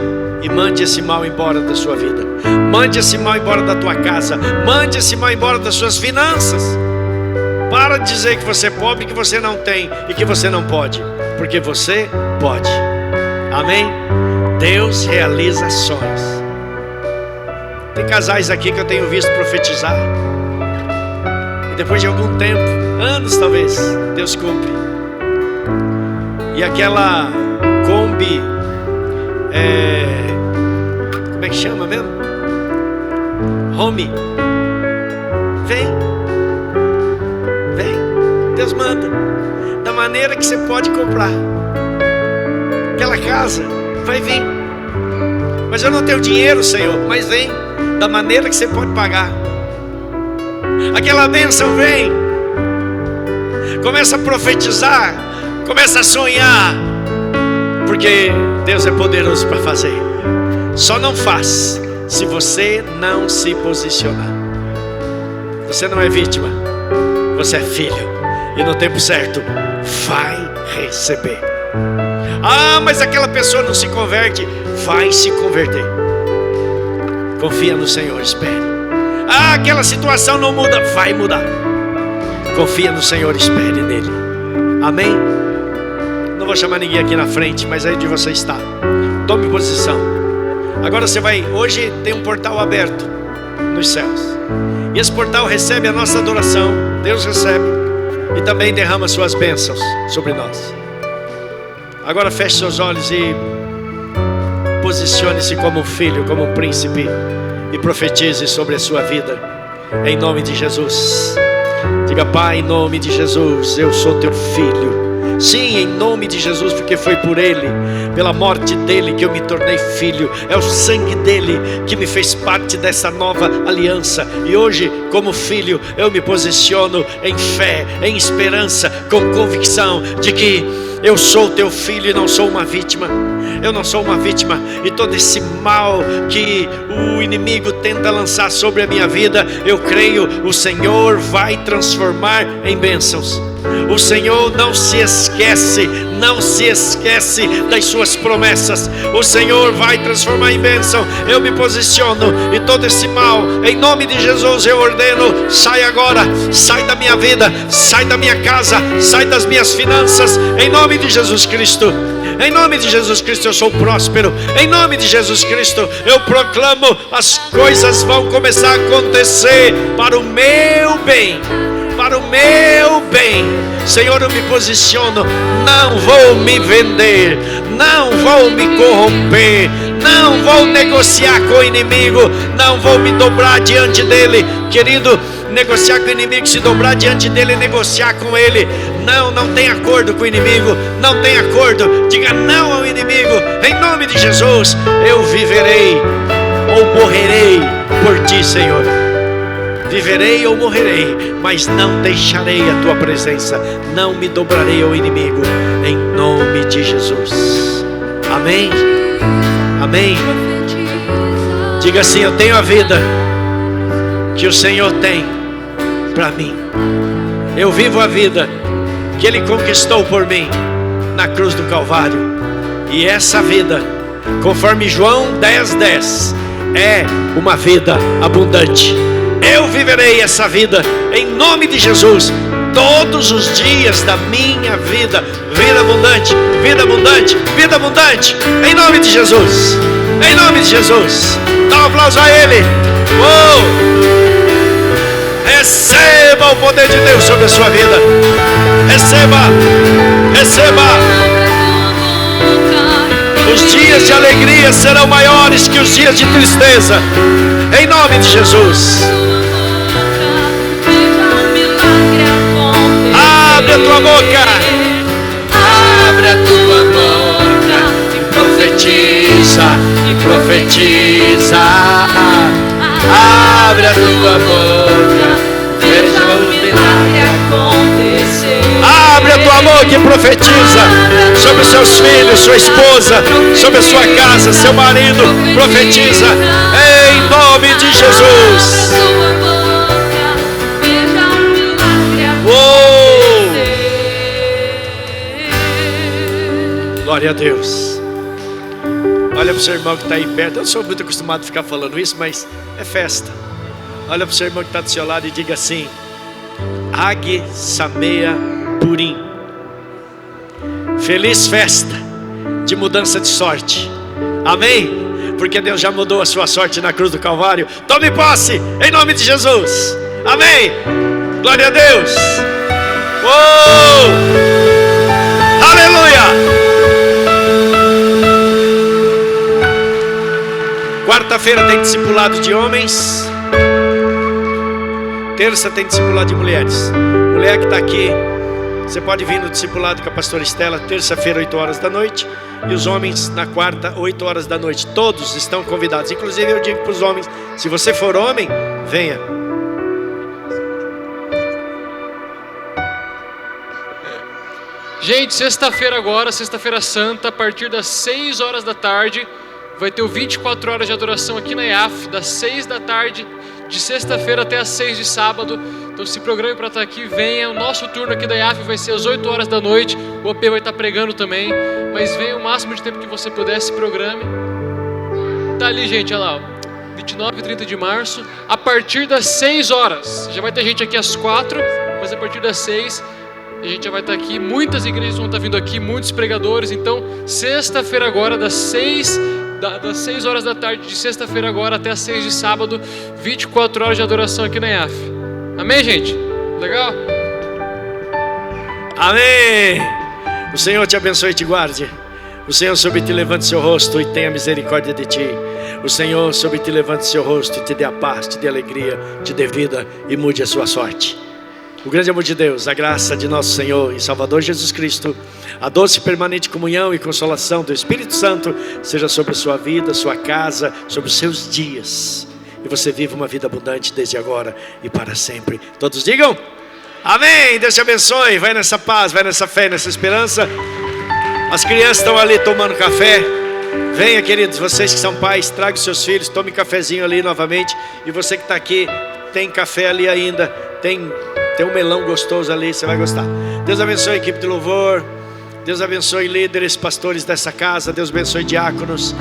e mande esse mal embora da sua vida. Mande esse mal embora da tua casa. Mande esse mal embora das suas finanças. Para de dizer que você é pobre, que você não tem e que você não pode, porque você pode. Amém? Deus realiza sonhos. Tem casais aqui que eu tenho visto profetizar, e depois de algum tempo, anos talvez, Deus cumpre. E aquela Kombi, como é que chama mesmo? Home. Vem. Deus manda. Da maneira que você pode comprar. Aquela casa vai vir. Mas eu não tenho dinheiro, Senhor. Mas vem. Da maneira que você pode pagar. Aquela bênção vem. Começa a profetizar. Começa a sonhar. Porque Deus é poderoso para fazer. Só não faz se você não se posicionar. Você não é vítima, você é filho, e no tempo certo vai receber. Ah, mas aquela pessoa não se converte. Vai se converter. Confia no Senhor, espere. Ah, aquela situação não muda. Vai mudar. Confia no Senhor, espere nele. Amém? Não vou chamar ninguém aqui na frente, mas aí onde você está, tome posição. Agora você vai, hoje tem um portal aberto nos céus, e esse portal recebe a nossa adoração. Deus recebe e também derrama suas bênçãos sobre nós. Agora feche seus olhos e posicione-se como um filho, como um príncipe, e profetize sobre a sua vida, em nome de Jesus. Diga: Pai, em nome de Jesus, eu sou teu filho. Sim, em nome de Jesus, porque foi por Ele, pela morte dEle que eu me tornei filho. É o sangue dEle que me fez parte dessa nova aliança. E hoje, como filho, eu me posiciono em fé, em esperança, com convicção de que eu sou teu filho e não sou uma vítima. Eu não sou uma vítima, e todo esse mal que o inimigo tenta lançar sobre a minha vida, eu creio, o Senhor vai transformar em bênçãos. O Senhor não se esquece das suas promessas. O Senhor vai transformar em bênção. Eu me posiciono, e todo esse mal, em nome de Jesus, eu ordeno: sai agora, sai da minha vida, sai da minha casa, sai das minhas finanças, em nome de Jesus Cristo. Em nome de Jesus Cristo eu sou próspero. Em nome de Jesus Cristo eu proclamo: as coisas vão começar a acontecer para o meu bem. Para o meu bem. Senhor, eu me posiciono. Não vou me vender, não vou me corromper, não vou negociar com o inimigo, não vou me dobrar diante dele. Querido, negociar com o inimigo, se dobrar diante dele é negociar com ele. Não tem acordo com o inimigo, não tem acordo. Diga não ao inimigo, em nome de Jesus. Eu viverei ou morrerei por ti, Senhor. Viverei ou morrerei, mas não deixarei a tua presença, não me dobrarei ao inimigo, em nome de Jesus. Amém? Amém? Diga assim: eu tenho a vida que o Senhor tem para mim. Eu vivo a vida que Ele conquistou por mim na cruz do Calvário. E essa vida, conforme João 10:10, é uma vida abundante. Eu viverei essa vida em nome de Jesus todos os dias da minha vida. Vida abundante, vida abundante, vida abundante, em nome de Jesus. Em nome de Jesus. Dá um aplauso a Ele. Receba o poder de Deus sobre a sua vida. Receba, receba. Os dias de alegria serão maiores que os dias de tristeza, em nome de Jesus. Abre a tua boca, abre a tua boca e profetiza, e profetiza. Abre a tua boca, veja o milagre acontecer. Abre a tua boca e profetiza sobre os seus filhos, sua esposa, sobre a sua casa, seu marido. Profetiza em nome de Jesus. Glória a Deus. Olha para o seu irmão que está aí perto. Eu não sou muito acostumado a ficar falando isso, mas é festa. Olha para o seu irmão que está do seu lado e diga assim: Hag Sameah Purim. Feliz festa de mudança de sorte. Amém? Porque Deus já mudou a sua sorte na cruz do Calvário. Tome posse em nome de Jesus. Amém? Glória a Deus. Aleluia. Quarta-feira tem discipulado de homens. Terça tem discipulado de mulheres. Mulher que está aqui, você pode vir no discipulado com a pastora Estela, terça-feira, 8 horas da noite. E os homens na quarta, 8 horas da noite. Todos estão convidados. Inclusive eu digo para os homens: se você for homem, venha. Gente, sexta-feira agora, sexta-feira santa, a partir das 6 horas da tarde, vai ter o 24 horas de adoração aqui na IAF, das 6 da tarde de sexta-feira até as 6 de sábado. Então se programe para estar aqui, venha. O nosso turno aqui da IAF vai ser às 8 horas da noite. O OP vai estar pregando também, mas venha o máximo de tempo que você puder, se programe. Tá ali, gente, olha lá, 29 e 30 de março, a partir das 6 horas. Já vai ter gente aqui às 4, mas a partir das 6 a gente já vai estar aqui. Muitas igrejas vão estar vindo aqui, muitos pregadores. Então sexta-feira agora, das 6 horas da tarde de sexta-feira agora até as 6 de sábado, 24 horas de adoração aqui na IAF. Amém, gente? Legal? Amém. O Senhor te abençoe e te guarde. O Senhor sobre ti levante seu rosto e tenha misericórdia de ti. O Senhor sobre ti levante seu rosto e te dê a paz, te dê alegria, te dê vida e mude a sua sorte. O grande amor de Deus, a graça de nosso Senhor e Salvador Jesus Cristo, a doce e permanente comunhão e consolação do Espírito Santo seja sobre a sua vida, sua casa, sobre os seus dias. E você viva uma vida abundante desde agora e para sempre. Todos digam amém. Deus te abençoe. Vai nessa paz, vai nessa fé, nessa esperança. As crianças estão ali tomando café. Venha, queridos, vocês que são pais, tragam seus filhos, tome cafezinho ali novamente. E você que está aqui, tem café ali ainda, tem um melão gostoso ali, você vai gostar. Deus abençoe a equipe de louvor. Deus abençoe líderes, pastores dessa casa. Deus abençoe diáconos.